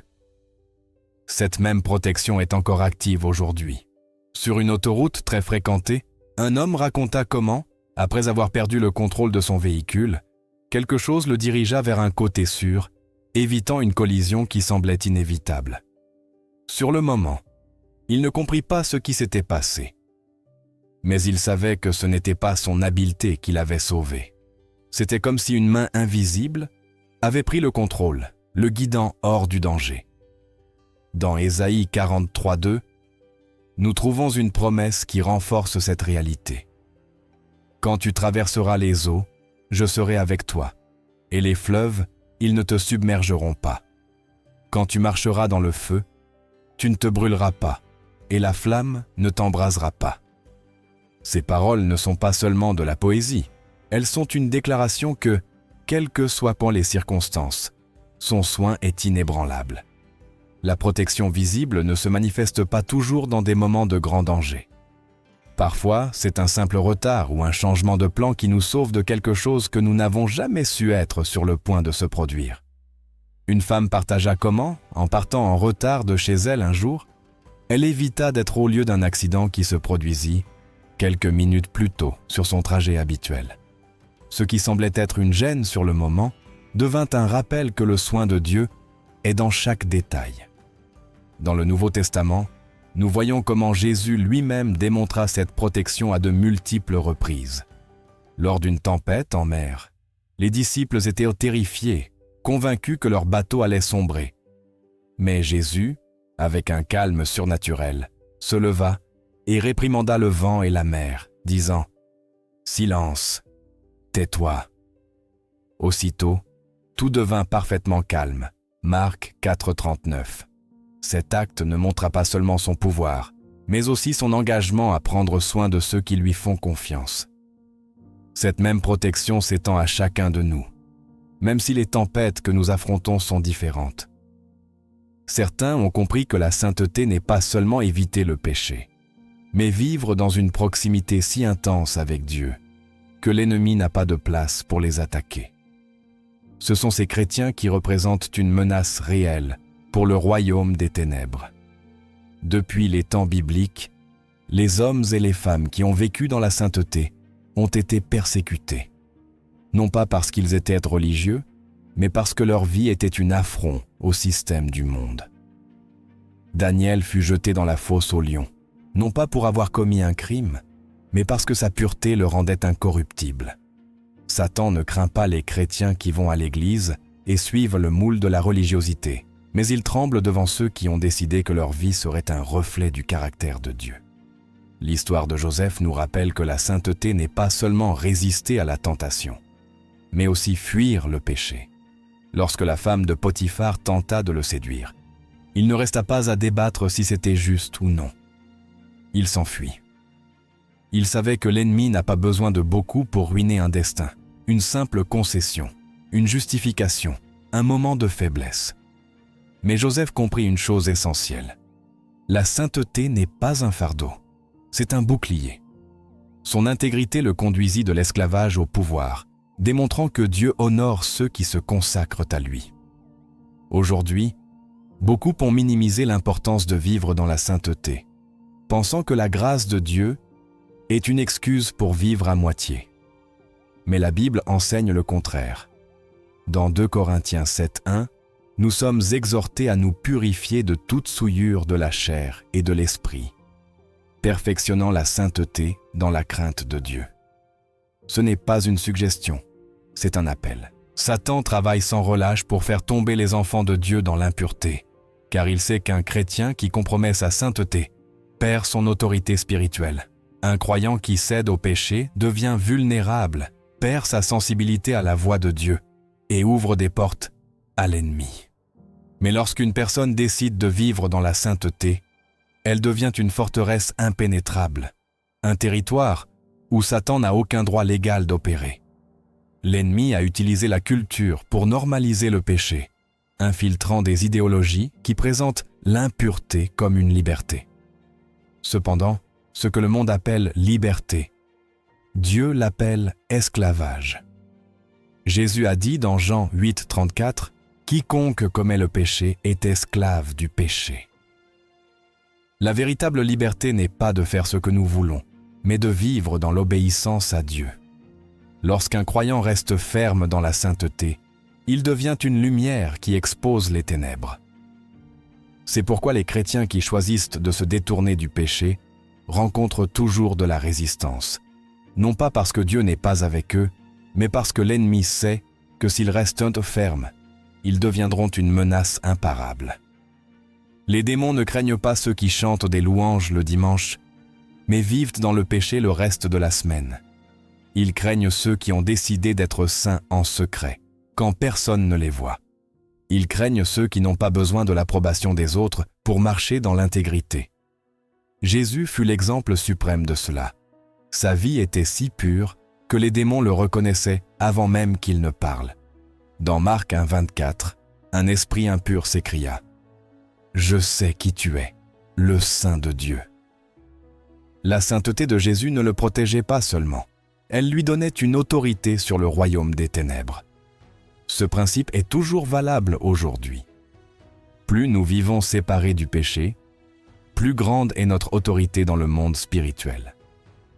Cette même protection est encore active aujourd'hui. Sur une autoroute très fréquentée, un homme raconta comment, après avoir perdu le contrôle de son véhicule, quelque chose le dirigea vers un côté sûr, évitant une collision qui semblait inévitable. Sur le moment, il ne comprit pas ce qui s'était passé. Mais il savait que ce n'était pas son habileté qui l'avait sauvé. C'était comme si une main invisible avait pris le contrôle, le guidant hors du danger. Dans Ésaïe 43:2, nous trouvons une promesse qui renforce cette réalité. « Quand tu traverseras les eaux, je serai avec toi, et les fleuves, ils ne te submergeront pas. Quand tu marcheras dans le feu, tu ne te brûleras pas, et la flamme ne t'embrasera pas. » Ces paroles ne sont pas seulement de la poésie, elles sont une déclaration que, quelles que soient les circonstances, son soin est inébranlable. La protection visible ne se manifeste pas toujours dans des moments de grand danger. Parfois, c'est un simple retard ou un changement de plan qui nous sauve de quelque chose que nous n'avons jamais su être sur le point de se produire. Une femme partagea comment, en partant en retard de chez elle un jour, elle évita d'être au lieu d'un accident qui se produisit quelques minutes plus tôt sur son trajet habituel. Ce qui semblait être une gêne sur le moment devint un rappel que le soin de Dieu est dans chaque détail. Dans le Nouveau Testament, nous voyons comment Jésus lui-même démontra cette protection à de multiples reprises. Lors d'une tempête en mer, les disciples étaient terrifiés, convaincus que leur bateau allait sombrer. Mais Jésus, avec un calme surnaturel, se leva et réprimanda le vent et la mer, disant « Silence, tais-toi ». Aussitôt, tout devint parfaitement calme. Marc 4,39. Cet acte ne montra pas seulement son pouvoir, mais aussi son engagement à prendre soin de ceux qui lui font confiance. Cette même protection s'étend à chacun de nous, même si les tempêtes que nous affrontons sont différentes. Certains ont compris que la sainteté n'est pas seulement éviter le péché, mais vivre dans une proximité si intense avec Dieu que l'ennemi n'a pas de place pour les attaquer. Ce sont ces chrétiens qui représentent une menace réelle pour le royaume des ténèbres. Depuis les temps bibliques, les hommes et les femmes qui ont vécu dans la sainteté ont été persécutés, non pas parce qu'ils étaient religieux, mais parce que leur vie était une affront au système du monde. Daniel fut jeté dans la fosse aux lions, non pas pour avoir commis un crime, mais parce que sa pureté le rendait incorruptible. Satan ne craint pas les chrétiens qui vont à l'église et suivent le moule de la religiosité, mais il tremble devant ceux qui ont décidé que leur vie serait un reflet du caractère de Dieu. L'histoire de Joseph nous rappelle que la sainteté n'est pas seulement résister à la tentation, mais aussi fuir le péché. Lorsque la femme de Potiphar tenta de le séduire, il ne resta pas à débattre si c'était juste ou non. Il s'enfuit. Il savait que l'ennemi n'a pas besoin de beaucoup pour ruiner un destin, une simple concession, une justification, un moment de faiblesse. Mais Joseph comprit une chose essentielle. La sainteté n'est pas un fardeau, c'est un bouclier. Son intégrité le conduisit de l'esclavage au pouvoir, démontrant que Dieu honore ceux qui se consacrent à lui. Aujourd'hui, beaucoup ont minimisé l'importance de vivre dans la sainteté, pensant que la grâce de Dieu est une excuse pour vivre à moitié. Mais la Bible enseigne le contraire. Dans 2 Corinthiens 7:1, nous sommes exhortés à nous purifier de toute souillure de la chair et de l'esprit, perfectionnant la sainteté dans la crainte de Dieu. Ce n'est pas une suggestion, c'est un appel. Satan travaille sans relâche pour faire tomber les enfants de Dieu dans l'impureté, car il sait qu'un chrétien qui compromet sa sainteté perd son autorité spirituelle. Un croyant qui cède au péché devient vulnérable, perd sa sensibilité à la voix de Dieu et ouvre des portes à l'ennemi. Mais lorsqu'une personne décide de vivre dans la sainteté, elle devient une forteresse impénétrable, un territoire où Satan n'a aucun droit légal d'opérer. L'ennemi a utilisé la culture pour normaliser le péché, infiltrant des idéologies qui présentent l'impureté comme une liberté. Cependant, ce que le monde appelle liberté, Dieu l'appelle esclavage. Jésus a dit dans Jean 8:34, « Quiconque commet le péché est esclave du péché. » La véritable liberté n'est pas de faire ce que nous voulons, mais de vivre dans l'obéissance à Dieu. Lorsqu'un croyant reste ferme dans la sainteté, il devient une lumière qui expose les ténèbres. C'est pourquoi les chrétiens qui choisissent de se détourner du péché rencontrent toujours de la résistance, non pas parce que Dieu n'est pas avec eux, mais parce que l'ennemi sait que s'ils restent fermes, ils deviendront une menace imparable. Les démons ne craignent pas ceux qui chantent des louanges le dimanche, mais vivent dans le péché le reste de la semaine. Ils craignent ceux qui ont décidé d'être saints en secret, quand personne ne les voit. Ils craignent ceux qui n'ont pas besoin de l'approbation des autres pour marcher dans l'intégrité. Jésus fut l'exemple suprême de cela. Sa vie était si pure que les démons le reconnaissaient avant même qu'il ne parle. Dans Marc 1,24, un esprit impur s'écria « Je sais qui tu es, le Saint de Dieu ». La sainteté de Jésus ne le protégeait pas seulement, elle lui donnait une autorité sur le royaume des ténèbres. Ce principe est toujours valable aujourd'hui. Plus nous vivons séparés du péché, plus grande est notre autorité dans le monde spirituel.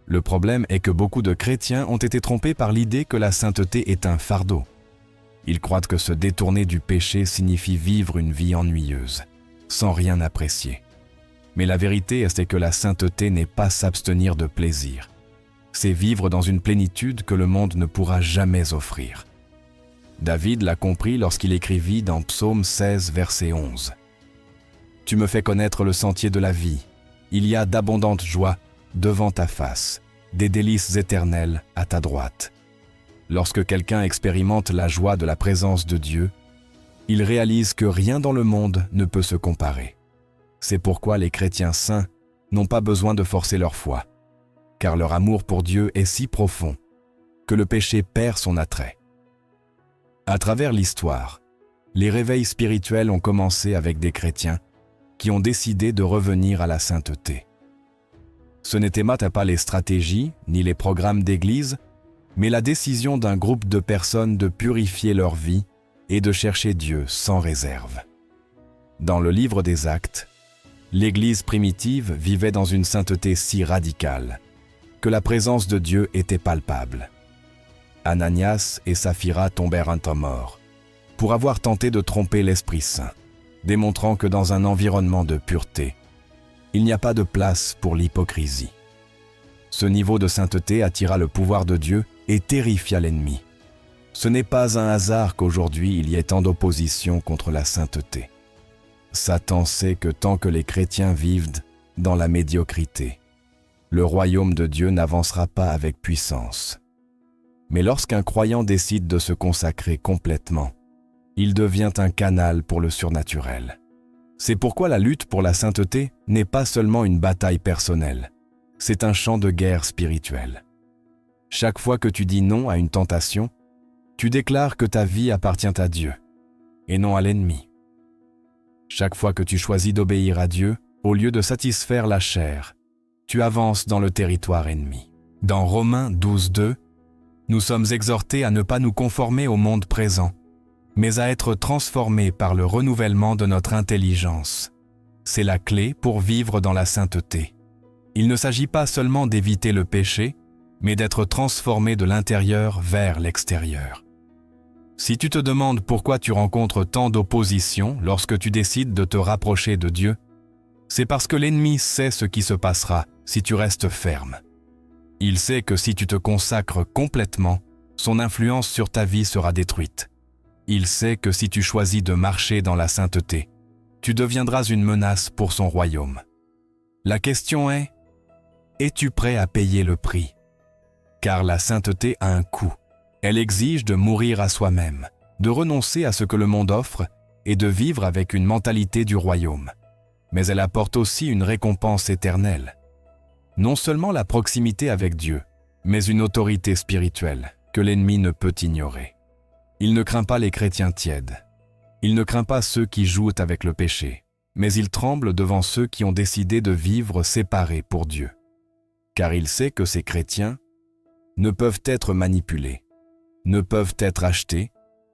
Le problème est que beaucoup de chrétiens ont été trompés par l'idée que la sainteté est un fardeau. Ils croient que se détourner du péché signifie vivre une vie ennuyeuse, sans rien apprécier. Mais la vérité est que la sainteté n'est pas s'abstenir de plaisir. C'est vivre dans une plénitude que le monde ne pourra jamais offrir. David l'a compris lorsqu'il écrivit dans Psaume 16, verset 11. « Tu me fais connaître le sentier de la vie. Il y a d'abondantes joies devant ta face, des délices éternelles à ta droite. » Lorsque quelqu'un expérimente la joie de la présence de Dieu, il réalise que rien dans le monde ne peut se comparer. C'est pourquoi les chrétiens saints n'ont pas besoin de forcer leur foi, car leur amour pour Dieu est si profond que le péché perd son attrait. À travers l'histoire, les réveils spirituels ont commencé avec des chrétiens qui ont décidé de revenir à la sainteté. Ce n'étaient pas les stratégies ni les programmes d'église, mais la décision d'un groupe de personnes de purifier leur vie et de chercher Dieu sans réserve. Dans le livre des Actes, l'Église primitive vivait dans une sainteté si radicale que la présence de Dieu était palpable. Ananias et Saphira tombèrent un temps mort pour avoir tenté de tromper l'Esprit Saint, démontrant que dans un environnement de pureté, il n'y a pas de place pour l'hypocrisie. Ce niveau de sainteté attira le pouvoir de Dieu et terrifia l'ennemi. Ce n'est pas un hasard qu'aujourd'hui il y ait tant d'opposition contre la sainteté. Satan sait que tant que les chrétiens vivent dans la médiocrité, le royaume de Dieu n'avancera pas avec puissance. Mais lorsqu'un croyant décide de se consacrer complètement, il devient un canal pour le surnaturel. C'est pourquoi la lutte pour la sainteté n'est pas seulement une bataille personnelle, c'est un champ de guerre spirituel. Chaque fois que tu dis non à une tentation, tu déclares que ta vie appartient à Dieu et non à l'ennemi. Chaque fois que tu choisis d'obéir à Dieu, au lieu de satisfaire la chair, tu avances dans le territoire ennemi. Dans Romains 12:2, nous sommes exhortés à ne pas nous conformer au monde présent, mais à être transformés par le renouvellement de notre intelligence. C'est la clé pour vivre dans la sainteté. Il ne s'agit pas seulement d'éviter le péché, mais d'être transformé de l'intérieur vers l'extérieur. Si tu te demandes pourquoi tu rencontres tant d'opposition lorsque tu décides de te rapprocher de Dieu, c'est parce que l'ennemi sait ce qui se passera si tu restes ferme. Il sait que si tu te consacres complètement, son influence sur ta vie sera détruite. Il sait que si tu choisis de marcher dans la sainteté, tu deviendras une menace pour son royaume. La question est, es-tu prêt à payer le prix? Car la sainteté a un coût. Elle exige de mourir à soi-même, de renoncer à ce que le monde offre et de vivre avec une mentalité du royaume. Mais elle apporte aussi une récompense éternelle. Non seulement la proximité avec Dieu, mais une autorité spirituelle que l'ennemi ne peut ignorer. Il ne craint pas les chrétiens tièdes. Il ne craint pas ceux qui jouent avec le péché, mais il tremble devant ceux qui ont décidé de vivre séparés pour Dieu. Car il sait que ces chrétiens ne peuvent être manipulés, ne peuvent être achetés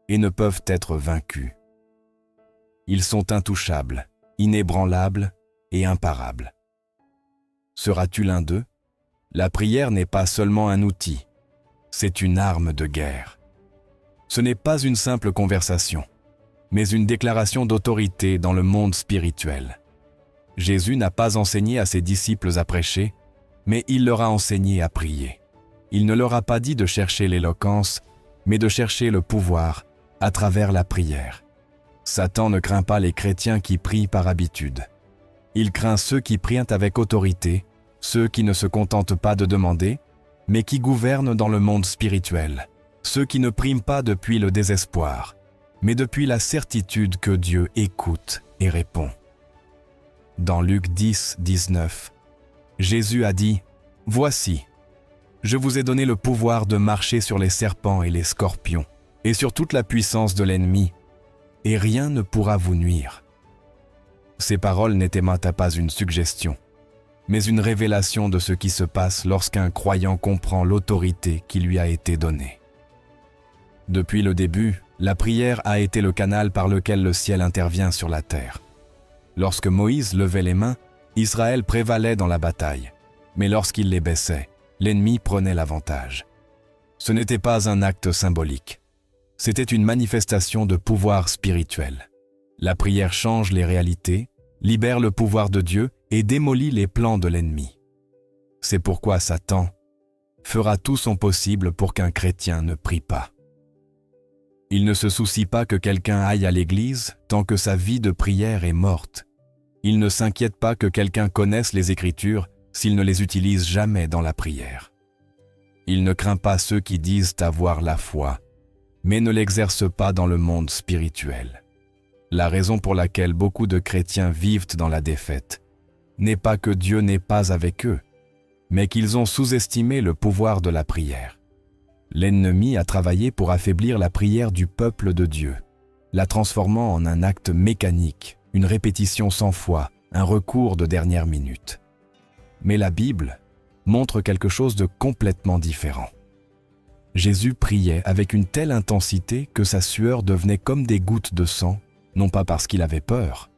et ne peuvent être vaincus. Ils sont intouchables, inébranlables et imparables. Seras-tu l'un d'eux? La prière n'est pas seulement un outil, c'est une arme de guerre. Ce n'est pas une simple conversation, mais une déclaration d'autorité dans le monde spirituel. Jésus n'a pas enseigné à ses disciples à prêcher, mais il leur a enseigné à prier. Il ne leur a pas dit de chercher l'éloquence, mais de chercher le pouvoir à travers la prière. Satan ne craint pas les chrétiens qui prient par habitude. Il craint ceux qui prient avec autorité, ceux qui ne se contentent pas de demander, mais qui gouvernent dans le monde spirituel, ceux qui ne prient pas depuis le désespoir, mais depuis la certitude que Dieu écoute et répond. Dans Luc 10, 19, Jésus a dit « Voici, je vous ai donné le pouvoir de marcher sur les serpents et les scorpions, et sur toute la puissance de l'ennemi, et rien ne pourra vous nuire. » Ces paroles n'étaient pas une suggestion, mais une révélation de ce qui se passe lorsqu'un croyant comprend l'autorité qui lui a été donnée. Depuis le début, la prière a été le canal par lequel le ciel intervient sur la terre. Lorsque Moïse levait les mains, Israël prévalait dans la bataille, mais lorsqu'il les baissait, l'ennemi prenait l'avantage. Ce n'était pas un acte symbolique, c'était une manifestation de pouvoir spirituel. La prière change les réalités, libère le pouvoir de Dieu et démolit les plans de l'ennemi. C'est pourquoi Satan fera tout son possible pour qu'un chrétien ne prie pas. Il ne se soucie pas que quelqu'un aille à l'église tant que sa vie de prière est morte. Il ne s'inquiète pas que quelqu'un connaisse les Écritures s'il ne les utilise jamais dans la prière. Il ne craint pas ceux qui disent avoir la foi, mais ne l'exercent pas dans le monde spirituel. La raison pour laquelle beaucoup de chrétiens vivent dans la défaite n'est pas que Dieu n'est pas avec eux, mais qu'ils ont sous-estimé le pouvoir de la prière. L'ennemi a travaillé pour affaiblir la prière du peuple de Dieu, la transformant en un acte mécanique, une répétition sans foi, un recours de dernière minute. Mais la Bible montre quelque chose de complètement différent. Jésus priait avec une telle intensité que sa sueur devenait comme des gouttes de sang, non pas parce qu'il avait peur,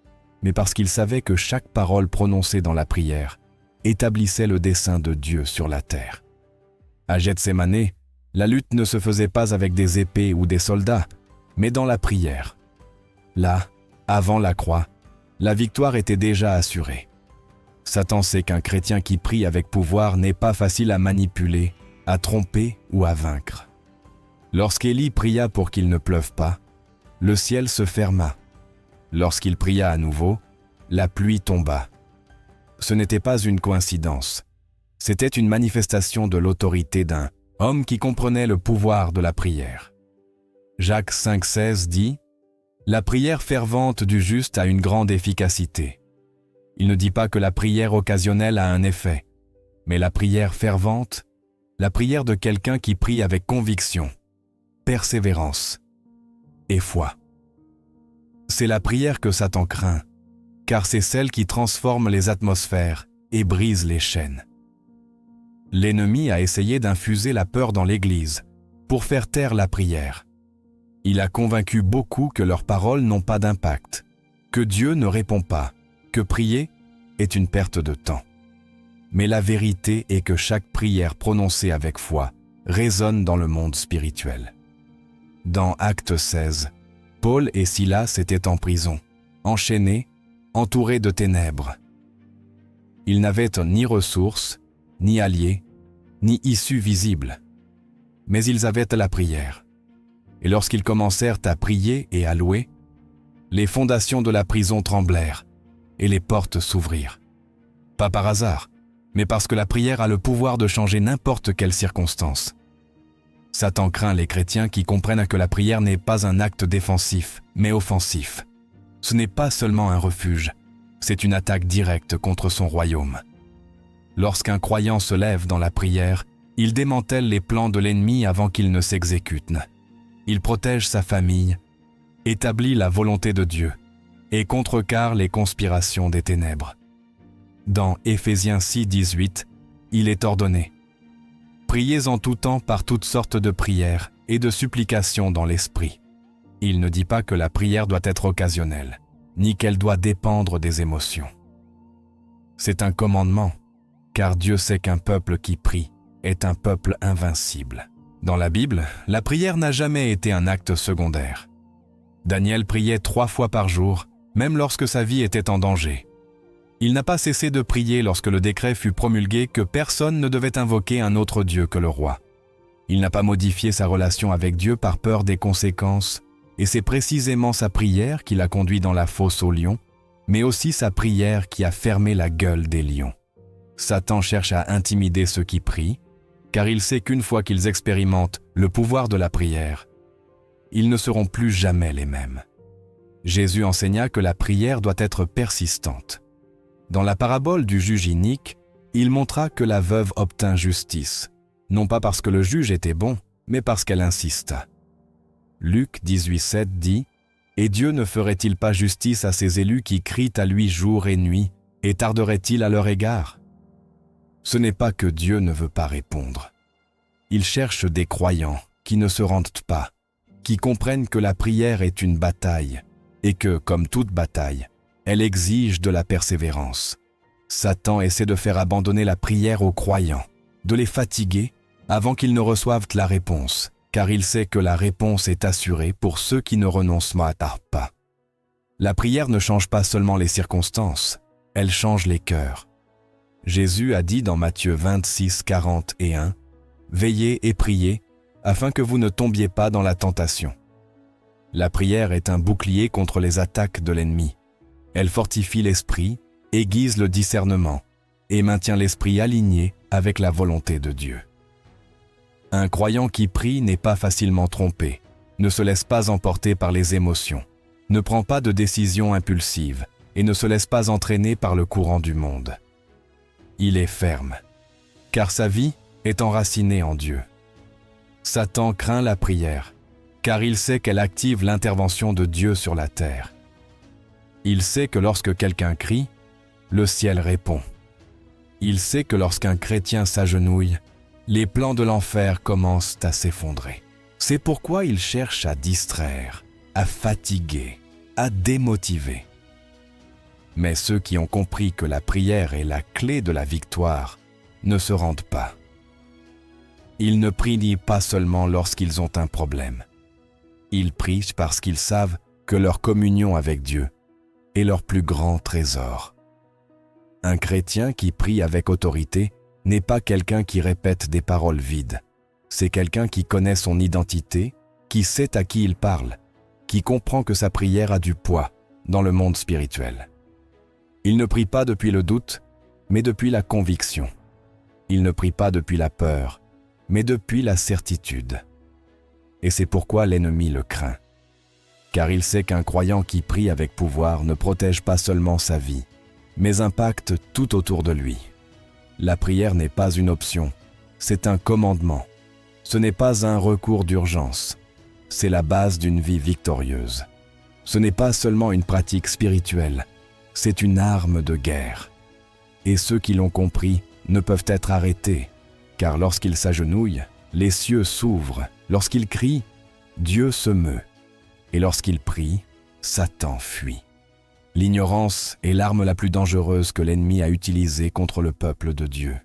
mais parce qu'il savait que chaque parole prononcée dans la prière établissait le dessein de Dieu sur la terre. À Gethsémanée, la lutte ne se faisait pas avec des épées ou des soldats, mais dans la prière. Là, avant la croix, la victoire était déjà assurée. Satan sait qu'un chrétien qui prie avec pouvoir n'est pas facile à manipuler, à tromper ou à vaincre. Lorsqu'Élie pria pour qu'il ne pleuve pas, le ciel se ferma. Lorsqu'il pria à nouveau, la pluie tomba. Ce n'était pas une coïncidence. C'était une manifestation de l'autorité d'un homme qui comprenait le pouvoir de la prière. Jacques 5,16 dit « La prière fervente du juste a une grande efficacité. » Il ne dit pas que la prière occasionnelle a un effet, mais la prière fervente, la prière de quelqu'un qui prie avec conviction, persévérance et foi. C'est la prière que Satan craint, car c'est celle qui transforme les atmosphères et brise les chaînes. L'ennemi a essayé d'infuser la peur dans l'Église pour faire taire la prière. Il a convaincu beaucoup que leurs paroles n'ont pas d'impact, que Dieu ne répond pas, que prier est une perte de temps. Mais la vérité est que chaque prière prononcée avec foi résonne dans le monde spirituel. Dans Actes 16, Paul et Silas étaient en prison, enchaînés, entourés de ténèbres. Ils n'avaient ni ressources, ni alliés, ni issue visible. Mais ils avaient la prière. Et lorsqu'ils commencèrent à prier et à louer, les fondations de la prison tremblèrent et les portes s'ouvrirent. Pas par hasard, mais parce que la prière a le pouvoir de changer n'importe quelle circonstance. Satan craint les chrétiens qui comprennent que la prière n'est pas un acte défensif, mais offensif. Ce n'est pas seulement un refuge, c'est une attaque directe contre son royaume. Lorsqu'un croyant se lève dans la prière, il démantèle les plans de l'ennemi avant qu'ils ne s'exécutent. Il protège sa famille, établit la volonté de Dieu et contrecarre les conspirations des ténèbres. Dans Éphésiens 6, 18, il est ordonné « Priez en tout temps par toutes sortes de prières et de supplications dans l'esprit. » Il ne dit pas que la prière doit être occasionnelle, ni qu'elle doit dépendre des émotions. C'est un commandement, car Dieu sait qu'un peuple qui prie est un peuple invincible. Dans la Bible, la prière n'a jamais été un acte secondaire. Daniel priait 3 fois par jour, même lorsque sa vie était en danger. Il n'a pas cessé de prier lorsque le décret fut promulgué que personne ne devait invoquer un autre Dieu que le roi. Il n'a pas modifié sa relation avec Dieu par peur des conséquences, et c'est précisément sa prière qui l'a conduit dans la fosse aux lions, mais aussi sa prière qui a fermé la gueule des lions. Satan cherche à intimider ceux qui prient, car il sait qu'une fois qu'ils expérimentent le pouvoir de la prière, ils ne seront plus jamais les mêmes. Jésus enseigna que la prière doit être persistante. Dans la parabole du juge inique, il montra que la veuve obtint justice, non pas parce que le juge était bon, mais parce qu'elle insista. Luc 18,7 dit « Et Dieu ne ferait-il pas justice à ses élus qui crient à lui jour et nuit, et tarderait-il à leur égard ?» Ce n'est pas que Dieu ne veut pas répondre. Il cherche des croyants qui ne se rendent pas, qui comprennent que la prière est une bataille, et que, comme toute bataille, elle exige de la persévérance. Satan essaie de faire abandonner la prière aux croyants, de les fatiguer avant qu'ils ne reçoivent la réponse, car il sait que la réponse est assurée pour ceux qui ne renoncent pas. La prière ne change pas seulement les circonstances, elle change les cœurs. Jésus a dit dans Matthieu 26, 41, « Veillez et priez, afin que vous ne tombiez pas dans la tentation. » La prière est un bouclier contre les attaques de l'ennemi. Elle fortifie l'esprit, aiguise le discernement et maintient l'esprit aligné avec la volonté de Dieu. Un croyant qui prie n'est pas facilement trompé, ne se laisse pas emporter par les émotions, ne prend pas de décisions impulsives et ne se laisse pas entraîner par le courant du monde. Il est ferme, car sa vie est enracinée en Dieu. Satan craint la prière, car il sait qu'elle active l'intervention de Dieu sur la terre. Il sait que lorsque quelqu'un crie, le ciel répond. Il sait que lorsqu'un chrétien s'agenouille, les plans de l'enfer commencent à s'effondrer. C'est pourquoi il cherche à distraire, à fatiguer, à démotiver. Mais ceux qui ont compris que la prière est la clé de la victoire ne se rendent pas. Ils ne prient pas seulement lorsqu'ils ont un problème. Ils prient parce qu'ils savent que leur communion avec Dieu est leur plus grand trésor. Un chrétien qui prie avec autorité n'est pas quelqu'un qui répète des paroles vides. C'est quelqu'un qui connaît son identité, qui sait à qui il parle, qui comprend que sa prière a du poids dans le monde spirituel. Il ne prie pas depuis le doute, mais depuis la conviction. Il ne prie pas depuis la peur, mais depuis la certitude. Et c'est pourquoi l'ennemi le craint. Car il sait qu'un croyant qui prie avec pouvoir ne protège pas seulement sa vie, mais impacte tout autour de lui. La prière n'est pas une option, c'est un commandement. Ce n'est pas un recours d'urgence, c'est la base d'une vie victorieuse. Ce n'est pas seulement une pratique spirituelle, c'est une arme de guerre. Et ceux qui l'ont compris ne peuvent être arrêtés, car lorsqu'ils s'agenouillent, les cieux s'ouvrent. Lorsqu'ils crient, Dieu se meut. Et lorsqu'ils prient, Satan fuit. L'ignorance est l'arme la plus dangereuse que l'ennemi a utilisée contre le peuple de Dieu.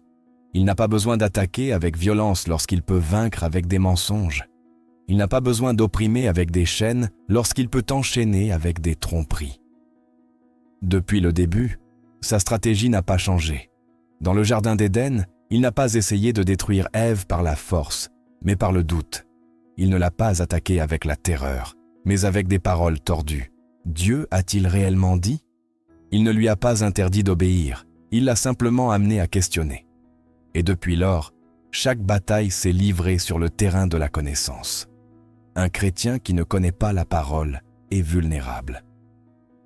Il n'a pas besoin d'attaquer avec violence lorsqu'il peut vaincre avec des mensonges. Il n'a pas besoin d'opprimer avec des chaînes lorsqu'il peut enchaîner avec des tromperies. Depuis le début, sa stratégie n'a pas changé. Dans le jardin d'Éden, il n'a pas essayé de détruire Ève par la force, mais par le doute. Il ne l'a pas attaquée avec la terreur, mais avec des paroles tordues. Dieu a-t-il réellement dit ? Il ne lui a pas interdit d'obéir, il l'a simplement amené à questionner. Et depuis lors, chaque bataille s'est livrée sur le terrain de la connaissance. Un chrétien qui ne connaît pas la parole est vulnérable.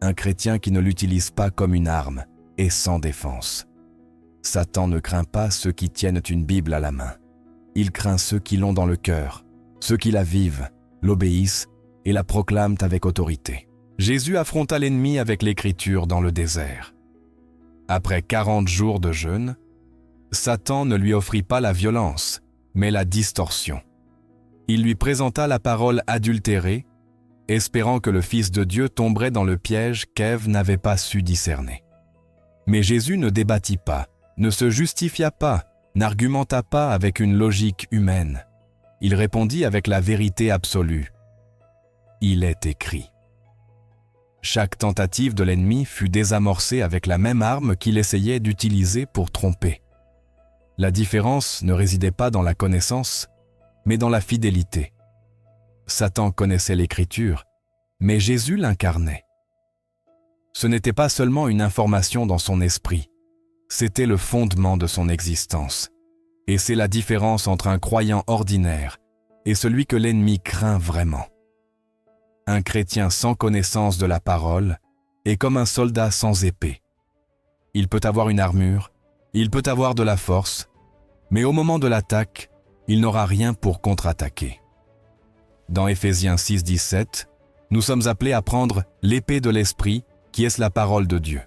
Un chrétien qui ne l'utilise pas comme une arme est sans défense. Satan ne craint pas ceux qui tiennent une Bible à la main. Il craint ceux qui l'ont dans le cœur, ceux qui la vivent, l'obéissent et la proclament avec autorité. Jésus affronta l'ennemi avec l'écriture dans le désert. Après 40 jours de jeûne, Satan ne lui offrit pas la violence, mais la distorsion. Il lui présenta la parole adultérée, espérant que le Fils de Dieu tomberait dans le piège qu'Ève n'avait pas su discerner. Mais Jésus ne débattit pas, ne se justifia pas, n'argumenta pas avec une logique humaine. Il répondit avec la vérité absolue. Il est écrit. Chaque tentative de l'ennemi fut désamorcée avec la même arme qu'il essayait d'utiliser pour tromper. La différence ne résidait pas dans la connaissance, mais dans la fidélité. Satan connaissait l'Écriture, mais Jésus l'incarnait. Ce n'était pas seulement une information dans son esprit, c'était le fondement de son existence. Et c'est la différence entre un croyant ordinaire et celui que l'ennemi craint vraiment. un chrétien sans connaissance de la parole est comme un soldat sans épée. Il peut avoir une armure, il peut avoir de la force, mais au moment de l'attaque, il n'aura rien pour contre-attaquer. Dans Éphésiens 6, 17, nous sommes appelés à prendre l'épée de l'Esprit, qui est la parole de Dieu.